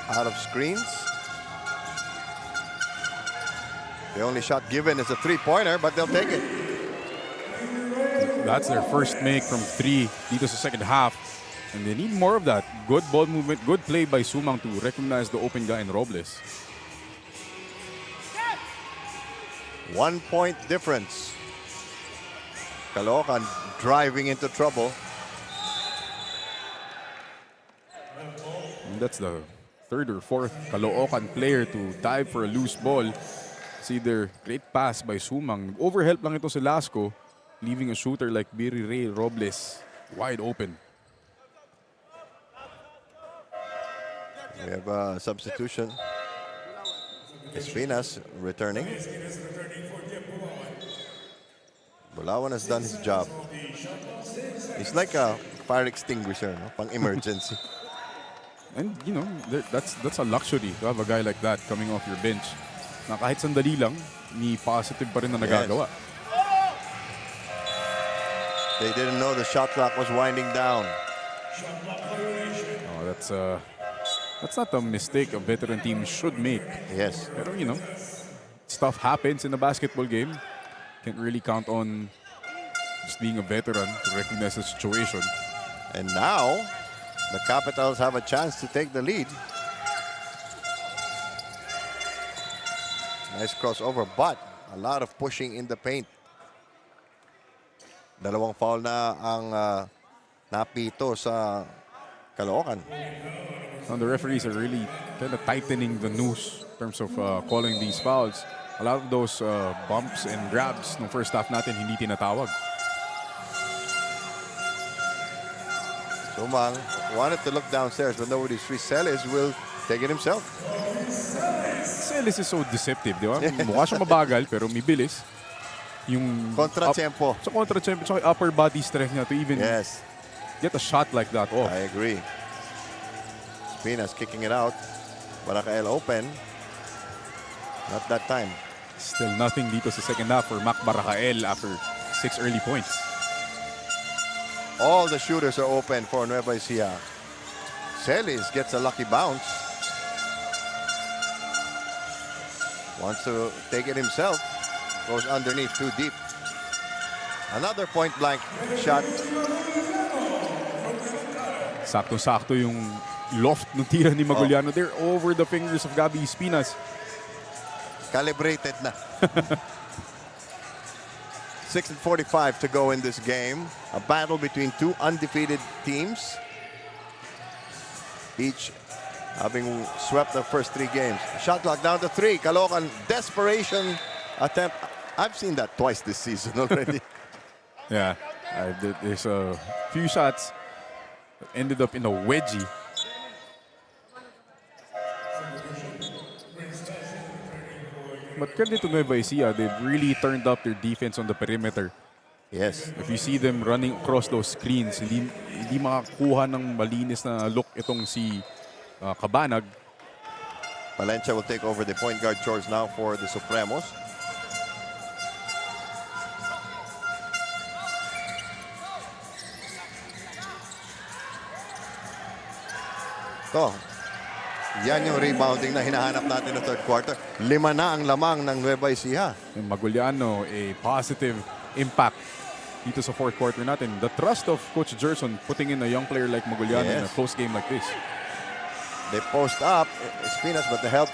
out of screens. The only shot given is a three-pointer, but they'll take it. That's their first make from 3 dito sa second half. And they need more of that. Good ball movement, good play by Sumang to recognize the open guy in Robles. 1 point difference. Caloocan driving into trouble. And that's the third or fourth Caloocan player to dive for a loose ball. It's either great pass by Sumang. Overhelp lang ito si Lasco, leaving a shooter like Biri Ray Robles wide open. We have a substitution. Espinas returning. Bulawan has done his job. He's like a fire extinguisher, no? Pang emergency. And you know, that's a luxury to have a guy like that coming off your bench. Na kahit sandali lang, may positive pa rin na nagagawa. They didn't know the shot clock was winding down. Oh, that's not a mistake a veteran team should make. Yes. Pero you know, stuff happens in a basketball game. Can't really count on just being a veteran to recognize the situation. And now, the Capitals have a chance to take the lead. Nice crossover, but a lot of pushing in the paint. Dalawang foul na ang napito sa Caloocan. And the referees are really kind of tightening the noose in terms of calling these fouls. A lot of those bumps and grabs no first half natin hindi tinatawag. Sumang wanted to look downstairs, but nobody's free. Celis will take it himself. Celis is so deceptive, di ba? Mukha siya mabagal, pero may bilis. Yung Kontra-tempo. Sa kontra-tempo, sa upper body strength niya to even get a shot like that off. I agree. Espinas kicking it out. Barakael open. Not that time. Still nothing dito sa second half for Mac Barakael after 6 early points. All the shooters are open for Nueva Ecija. Celis gets a lucky bounce. Wants to take it himself. Goes underneath, too deep. Another point blank shot. Sakto-sakto yung loft ng tira ni Maguliano. They're over the fingers of Gabby Espinas. Calibrated na. 6:45 to go in this game. A battle between two undefeated teams. Each having swept the first 3 games. Shot clock down to 3. Caloocan desperation attempt. I've seen that twice this season already. Yeah, there's a few shots that ended up in a wedgie. But credit to Nueva Ecija, they've really turned up their defense on the perimeter. Yes. If you see them running across those screens, hindi makakuha ng malinis na look itong si Cabanag. Valencia will take over the point guard chores now for the Supremos. To, yan yung rebounding na hinahanap natin ng third quarter. 5 na ang lamang ng Nueva Ecija. Yung Maguliano, a positive impact dito sa fourth quarter natin. The trust of Coach Gerson putting in a young player like Maguliano in a close game like this. They post up Espinas, but the help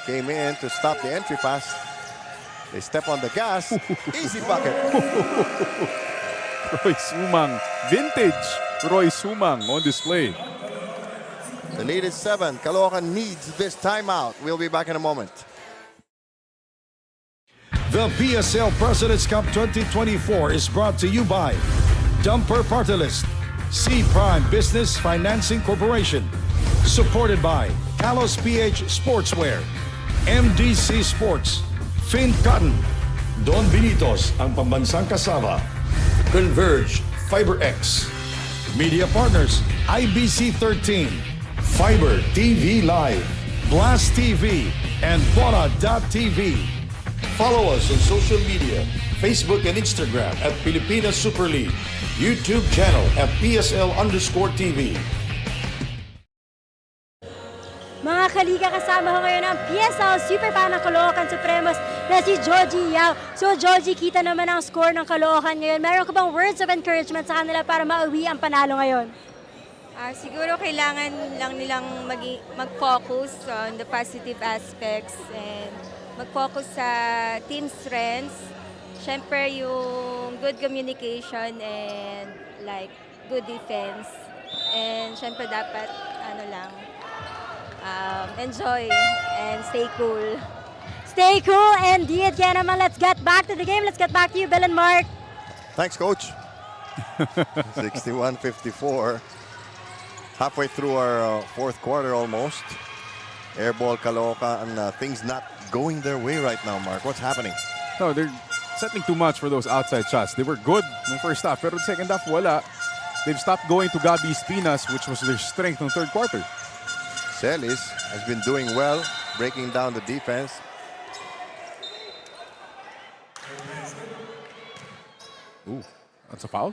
came in to stop the entry pass. They step on the gas. Easy bucket. Roy Sumang. Vintage Roy Sumang on display. The lead is 7. Caloocan needs this timeout. We'll be back in a moment. The PSL President's Cup 2024 is brought to you by Dumper Party List, C Prime Business Financing Corporation, supported by Kalos PH Sportswear, MDC Sports, Fin Cotton, Don Binitos ang pambansang kasama, Converge FiberX, Media Partners, IBC 13, Fiber TV Live, Blast TV, and Bona.tv. Follow us on social media, Facebook and Instagram at Pilipinas Super League, YouTube channel at PSL_TV. Mga kalika, kasama ko ngayon ang PSL Superfan ng Caloocan Supremos na si Joji Yao. So Joji, kita naman ang score ng Caloocan ngayon. Meron ka bang words of encouragement sa kanila para mauwi ang panalo ngayon? Siguro kailangan lang nilang mag-focus on the positive aspects and mag-focus sa team strengths. Siyempre yung good communication and like good defense. And siyempre dapat enjoy and stay cool. Stay cool indeed. Kaya naman, let's get back to the game. Let's get back to you, Bill and Mark. Thanks, Coach. 61-54. Halfway through our fourth quarter almost. Airball Caloocan, and things not going their way right now, Mark. What's happening? No, they're settling too much for those outside shots. They were good in the first half, pero the second half, wala. They've stopped going to Gabi Espinas, which was their strength in the third quarter. Celis has been doing well, breaking down the defense. Ooh, that's a foul?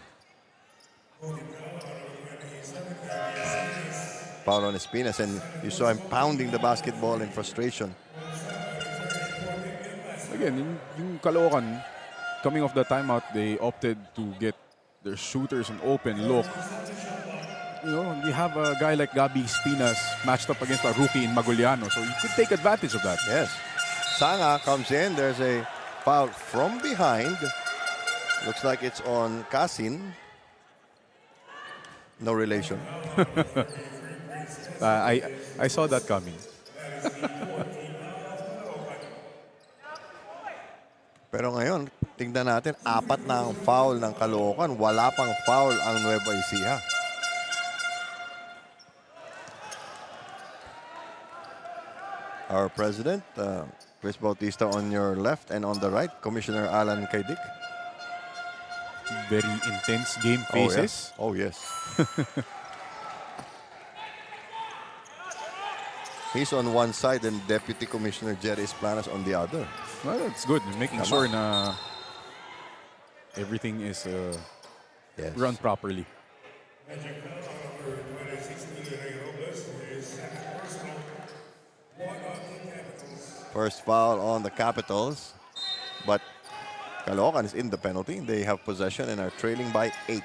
Foul on Espinas, and you saw him pounding the basketball in frustration. Again, yung Caloocan, coming off the timeout, they opted to get their shooters an open look. You know, you have a guy like Gabi Espinas matched up against a rookie in Maguliano, so you could take advantage of that. Yes. Sanga comes in. There's a foul from behind. Looks like it's on Kasin. No relation. I saw that coming. Pero ngayon, tingnan natin, 4 na ang foul ng Caloocan. Wala pang foul ang Nueva Ecija. Our president, Chris Bautista on your left, and on the right, Commissioner Alan Kaidik. Very intense game faces. Oh, yes. He's on one side and Deputy Commissioner Jerry Esplanas on the other. Well, that's good. Making sure na everything is run properly. First foul on the Capitals, but Caloocan is in the penalty. They have possession and are trailing by 8.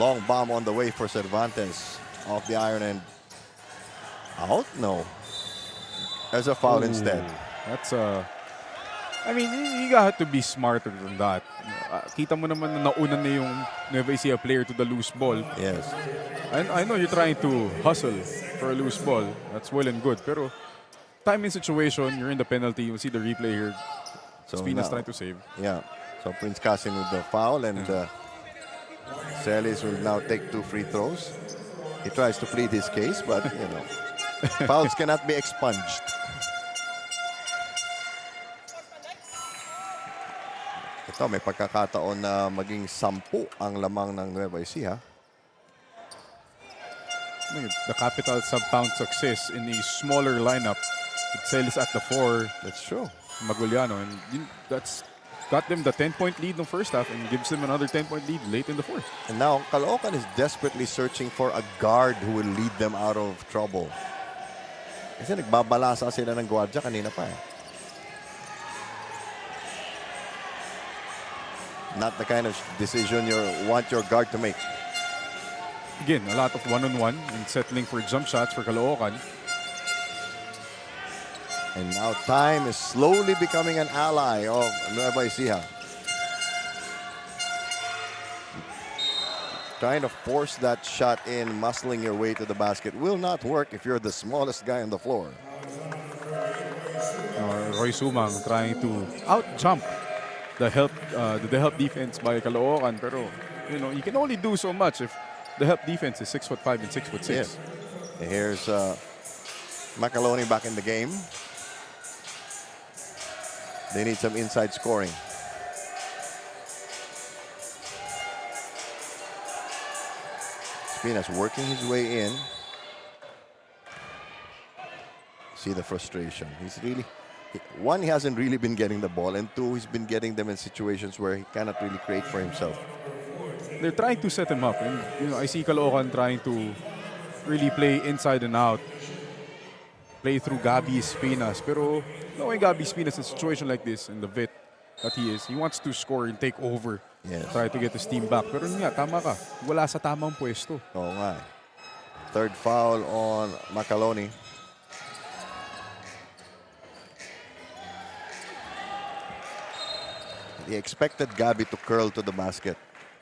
Long bomb on the way for Cervantes. Off the iron and out? No. There's a foul instead. That's I mean, you got to be smarter than that. Kita mo naman na nauna na yung Nueva Ecija player to the loose ball. Yes. I know you're trying to hustle for a loose ball. That's well and good. Pero timing situation, you're in the penalty. You see the replay here. So Spina's now, trying to save. Yeah. So Prince Kasin with the foul, and Celis will now take 2 free throws. He tries to plead his case, but you know, fouls cannot be expunged. Ito, may pagkakataon na maging 10 ang lamang ng Nueva Ecija. The Capitals have found success in a smaller lineup. With Celis at the 4. That's true. Maguliano, and that's got them the 10-point lead in the first half and gives them another 10-point lead late in the fourth. And now Caloocan is desperately searching for a guard who will lead them out of trouble. Kasi nagbabalasa sila ng gwardiya kanina pa. Not the kind of decision you want your guard to make. Again, a lot of one-on-one and settling for jump shots for Caloocan. And now time is slowly becoming an ally of Nueva Ecija. Trying to force that shot in, muscling your way to the basket will not work if you're the smallest guy on the floor. Roy Sumang trying to out-jump the help defense by Caloocan, pero you can only do so much if the help defense is 6'5" and 6'6". Yes. Here's Macaloni back in the game. They need some inside scoring. Espinas working his way in. See the frustration. He's really, one, he hasn't really been getting the ball, and two, he's been getting them in situations where he cannot really create for himself. They're trying to set him up, and I see Caloocan trying to really play inside and out, play through Gabby Espinas. Pero knowing Gabby Espinas in a situation like this, in the vet that he is, he wants to score and take over. Yes. Try to get his team back. Pero nga, tama ka. Wala sa tamang pwesto. Oo nga. Third foul on Macaloni. He expected Gabby to curl to the basket.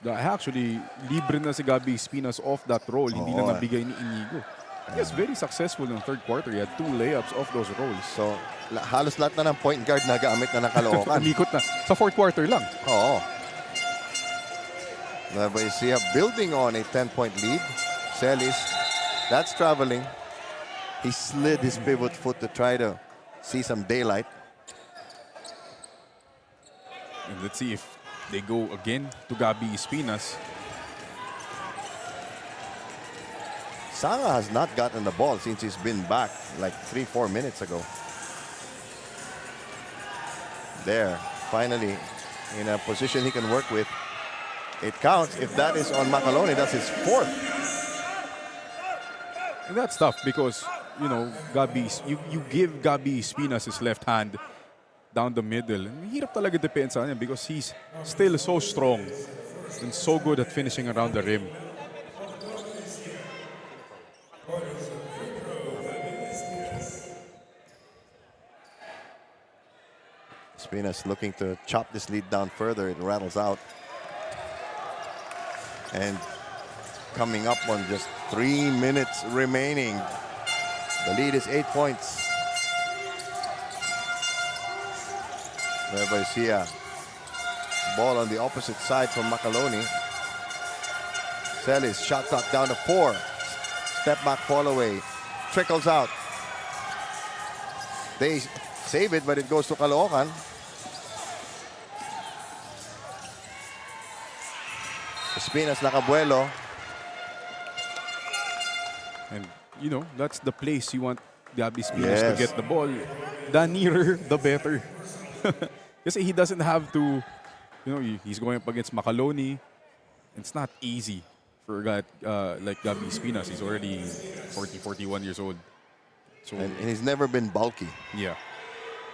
Actually, libre na si Gabby Espinas off that roll. Hindi na nabigay ni Inigo. He was very successful in the third quarter. He had 2 layups off those rolls. So, halos lahat na ng point guard na gamit na ng Caloocan. Umikot na. Sa fourth quarter lang. Oo. Nueva Ecija building on a 10-point lead. Celis, that's traveling. He slid his pivot foot to try to see some daylight. And let's see if they go again to Gabby Espinas. Sanga has not gotten the ball since he's been back like 3-4 minutes ago. There, finally, in a position he can work with. It counts. If that is on Macaloni, that's his 4th. And that's tough because, you give Gabby Espinas his left hand down the middle. And hirap talaga depensa niya because he's still so strong and so good at finishing around the rim. Espinas looking to chop this lead down further. It rattles out. And coming up on just 3 minutes remaining. The lead is 8 points. Nueva Ecija. Ball on the opposite side from Macaloni. Celis, shot clock down to 4. Step back, fall away. Trickles out. They save it, but it goes to Caloocan. Espinas nakabuelo. And, that's the place you want Gabby Espinas to get the ball. The nearer, the better. Kasi he doesn't have to, he's going up against Macaloni. It's not easy for a guy like Gabby Espinas. He's already 40, 41 years old. So, and he's never been bulky. Yeah.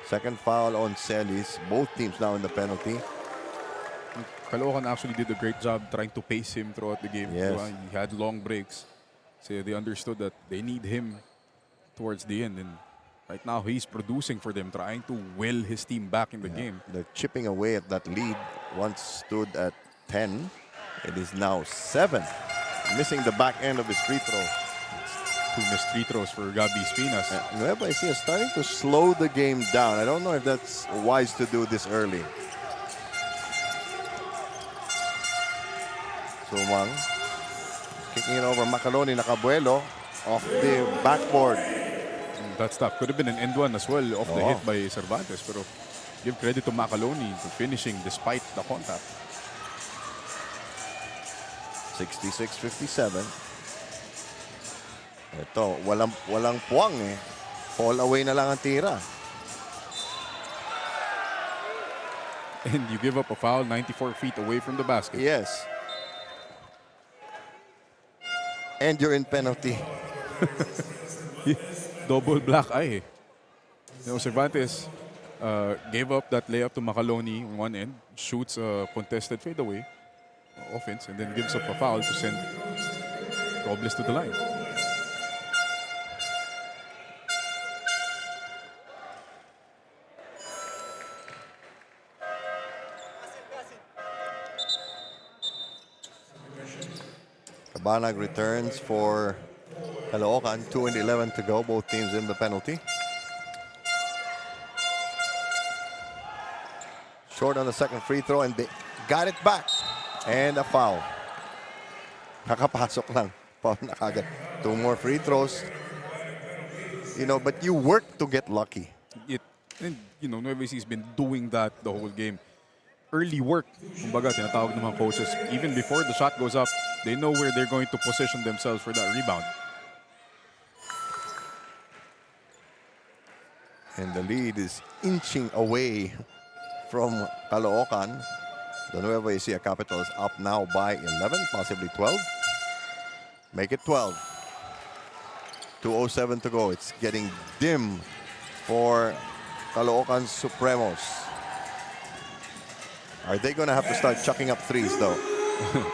Second foul on Celis. Both teams now in the penalty. Caloocan actually did a great job trying to pace him throughout the game. Yes. He had long breaks. So they understood that they need him towards the end. And right now, he's producing for them, trying to will his team back in the game. They're chipping away at that lead. Once stood at 10. It is now 7. Missing the back end of his free throw. 2 missed free throws for Gabby Espinas. Nueva Ecija is starting to slow the game down. I don't know if that's wise to do this early. Sumang. Kicking it over. Macaloni nakabuelo off the backboard. That's tough. Could have been an end one as well off the hit by Cervantes. Pero give credit to Macaloni for finishing despite the contact. 66-57. Ito, walang puwang eh. Fall away na lang ang tira. And you give up a foul 94 feet away from the basket. Yes. And you're in penalty. Double black eye. Cervantes gave up that layup to Macaloni on one end, shoots a contested fadeaway offense, and then gives up a foul to send Robles to the line. Cabanag returns for Caloocan. 2:11 to go. Both teams in the penalty. Short on the second free throw, and they got it back. And a foul. Nakapasok lang. Foul na kagad. 2 more free throws. You know, but you work to get lucky. And, you know, Nueva Ecija has been doing that the whole game. Early work, kumbaga, tinatawag ng mga coaches. Even before the shot goes up, they know where they're going to position themselves for that rebound. And the lead is inching away from Caloocan. The Nueva Ecija Capitals up now by 11, possibly 12. Make it 12. 2:07 to go. It's getting dim for Caloocan Supremos. Are they going to have to start chucking up threes, though?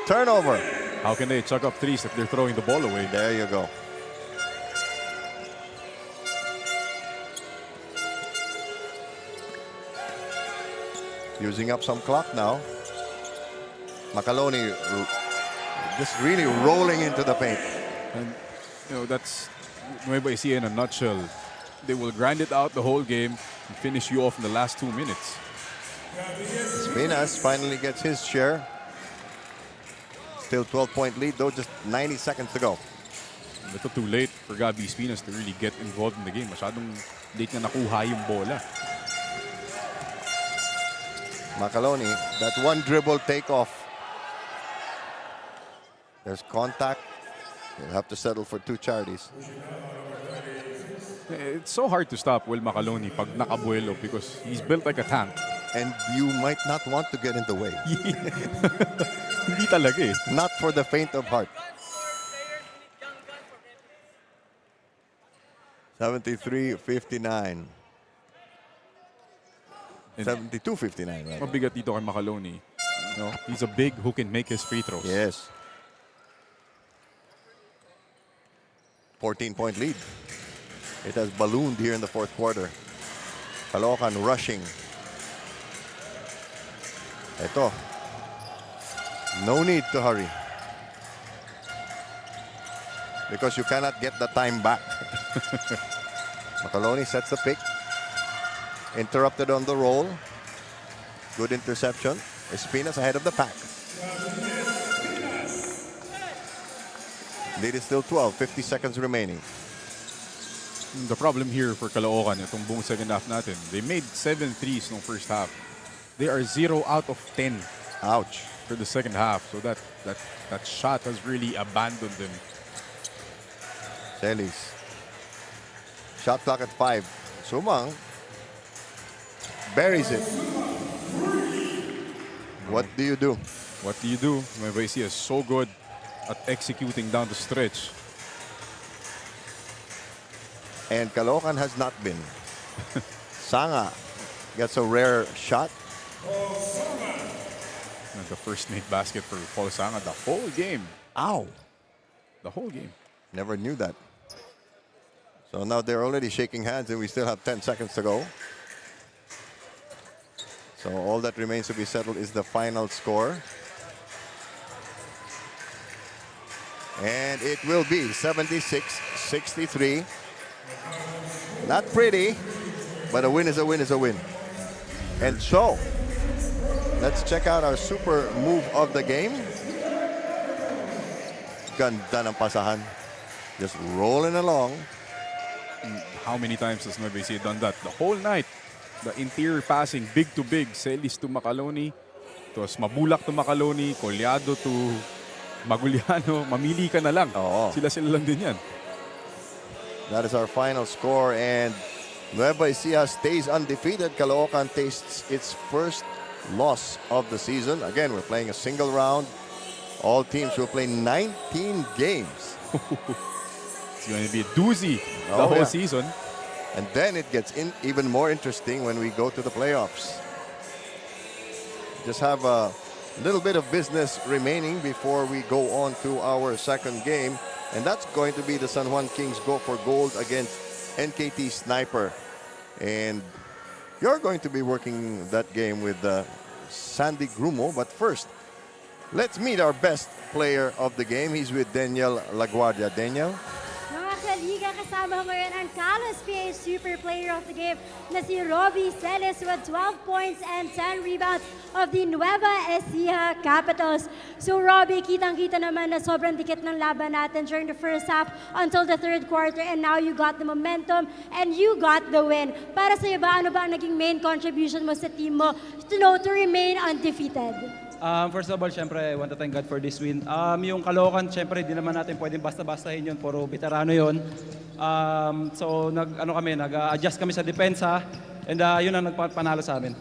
Turnover. How can they chuck up threes if they're throwing the ball away? There you go. Using up some clock now. Macaloni just really rolling into the paint. And, you know, that's Nueva Ecija in a nutshell. They will grind it out the whole game and finish you off in the last 2 minutes. Espinas finally gets his share. Still 12-point lead, though, just 90 seconds to go. A little too late for Gabi Espinas to really get involved in the game. Masyadong late na nakuha yung bola. Macaloni, that one dribble takeoff. There's contact. You'll have to settle for 2 charities. It's so hard to stop Will Macaloni pag nakabuelo because he's built like a tank. And you might not want to get in the way. Hindi talaga eh. Not for the faint of heart. 73-59. 72-59, right? Mabigat dito kay Macaloni. You know, he's a big who can make his free throws. Yes. 14-point lead. It has ballooned here in the 4th quarter. Caloocan rushing. Ito. No need to hurry. Because you cannot get the time back. Macaloni sets the pick. Interrupted on the roll. Good interception. Espinas ahead of the pack. Lead is still 12. 50 seconds remaining. The problem here for Caloocan, itong buong second half natin, they made 7 threes no first half. They are 0 out of 10. Ouch. For the second half. So that shot has really abandoned them. Celis. Shot clock at 5. Sumang buries it. What do you do? What do you do? Nueva Ecija is so good at executing down the stretch. And Caloocan has not been. Sanga gets a rare shot. And the first made basket for Paul Sanga the whole game. Ow. The whole game. Never knew that. So now they're already shaking hands and we still have 10 seconds to go. So all that remains to be settled is the final score. And it will be 76-63. Not pretty, but a win is a win is a win. And so, let's check out our super move of the game. Ganda ng pasahan. Just rolling along. How many times has Nueva Ecija done that? The whole night. The interior passing, big to big. Celis to Macaloni. Tapos Mabulak to Macaloni. Collado to Maguliano. Mamili ka na lang. Sila-sila lang din yan. That is our final score, and Nueva Ecija stays undefeated. Caloocan tastes its first loss of the season. Again, we're playing a single round. All teams will play 19 games. It's going to be a doozy the whole season. And then it gets even more interesting when we go to the playoffs. Just have a little bit of business remaining before we go on to our second game. And that's going to be the San Juan Kings go for gold against NKT Sniper. And you're going to be working that game with Sandy Grumo. But first, let's meet our best player of the game. He's with Daniel Laguardia. Daniel? Mga kaliga, kasama ko ngayon ang Kalos PH Super Player of the Game na si Robbie Celis with 12 points and 10 rebounds of the Nueva Ecija Capitals. So Robbie, kitang-kita naman na sobrang dikit ng laban natin during the first half until the third quarter, and now you got the momentum and you got the win. Para sa iyo ba, ano ba ang naging main contribution mo sa team mo to remain undefeated? First of all, syempre, I want to thank God for this win. Yung Caloocan, syempre, di naman natin pwedeng basta-bastahin yun. Puro veterano yun. So, nag-adjust kami sa depensa. And yun ang nagpanalo sa amin.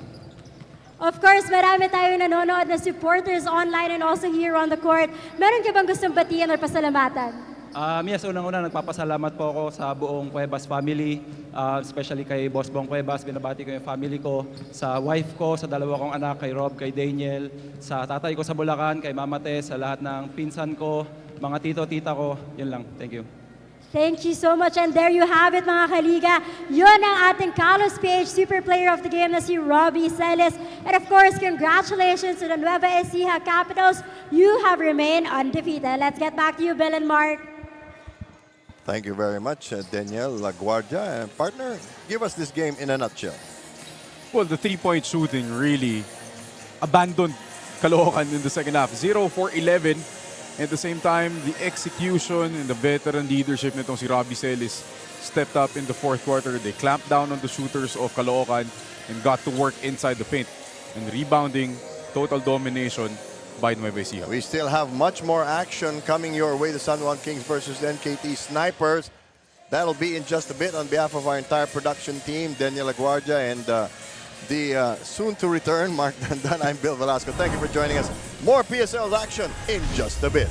Of course, marami tayong nanonood na supporters online and also here on the court. Meron ka bang gustong batiyan or pasalamatan? Yes, unang-una, nagpapasalamat po ako sa buong Cuevas family, especially kay Boss Bong Cuevas. Binabati ko yung family ko, sa wife ko, sa dalawa kong anak, kay Rob, kay Daniel, sa tatay ko sa Bulacan, kay Mama Tess, sa lahat ng pinsan ko, mga tito-tita ko. Yun lang. Thank you. Thank you so much. And there you have it, mga kaliga. Yun ang ating Kalos PH Super Player of the Game na si Robbie Celis. And of course, congratulations to the Nueva Ecija Capitals. You have remained undefeated. Let's get back to you, Bill and Mark. Thank you very much, Daniel LaGuardia. And partner, give us this game in a nutshell. Well, the three-point shooting really abandoned Caloocan in the second half. 0 for 11. At the same time, the execution and the veteran leadership nitong si Robbie Celis stepped up in the fourth quarter. They clamped down on the shooters of Caloocan and got to work inside the paint. And rebounding, total domination by Nueva Ecija. We still have much more action coming your way. The San Juan Kings versus NKT Snipers. That'll be in just a bit. On behalf of our entire production team, Daniel LaGuardia and the soon-to-return Mark Dandan, I'm Bill Velasco. Thank you for joining us. More PSL action in just a bit.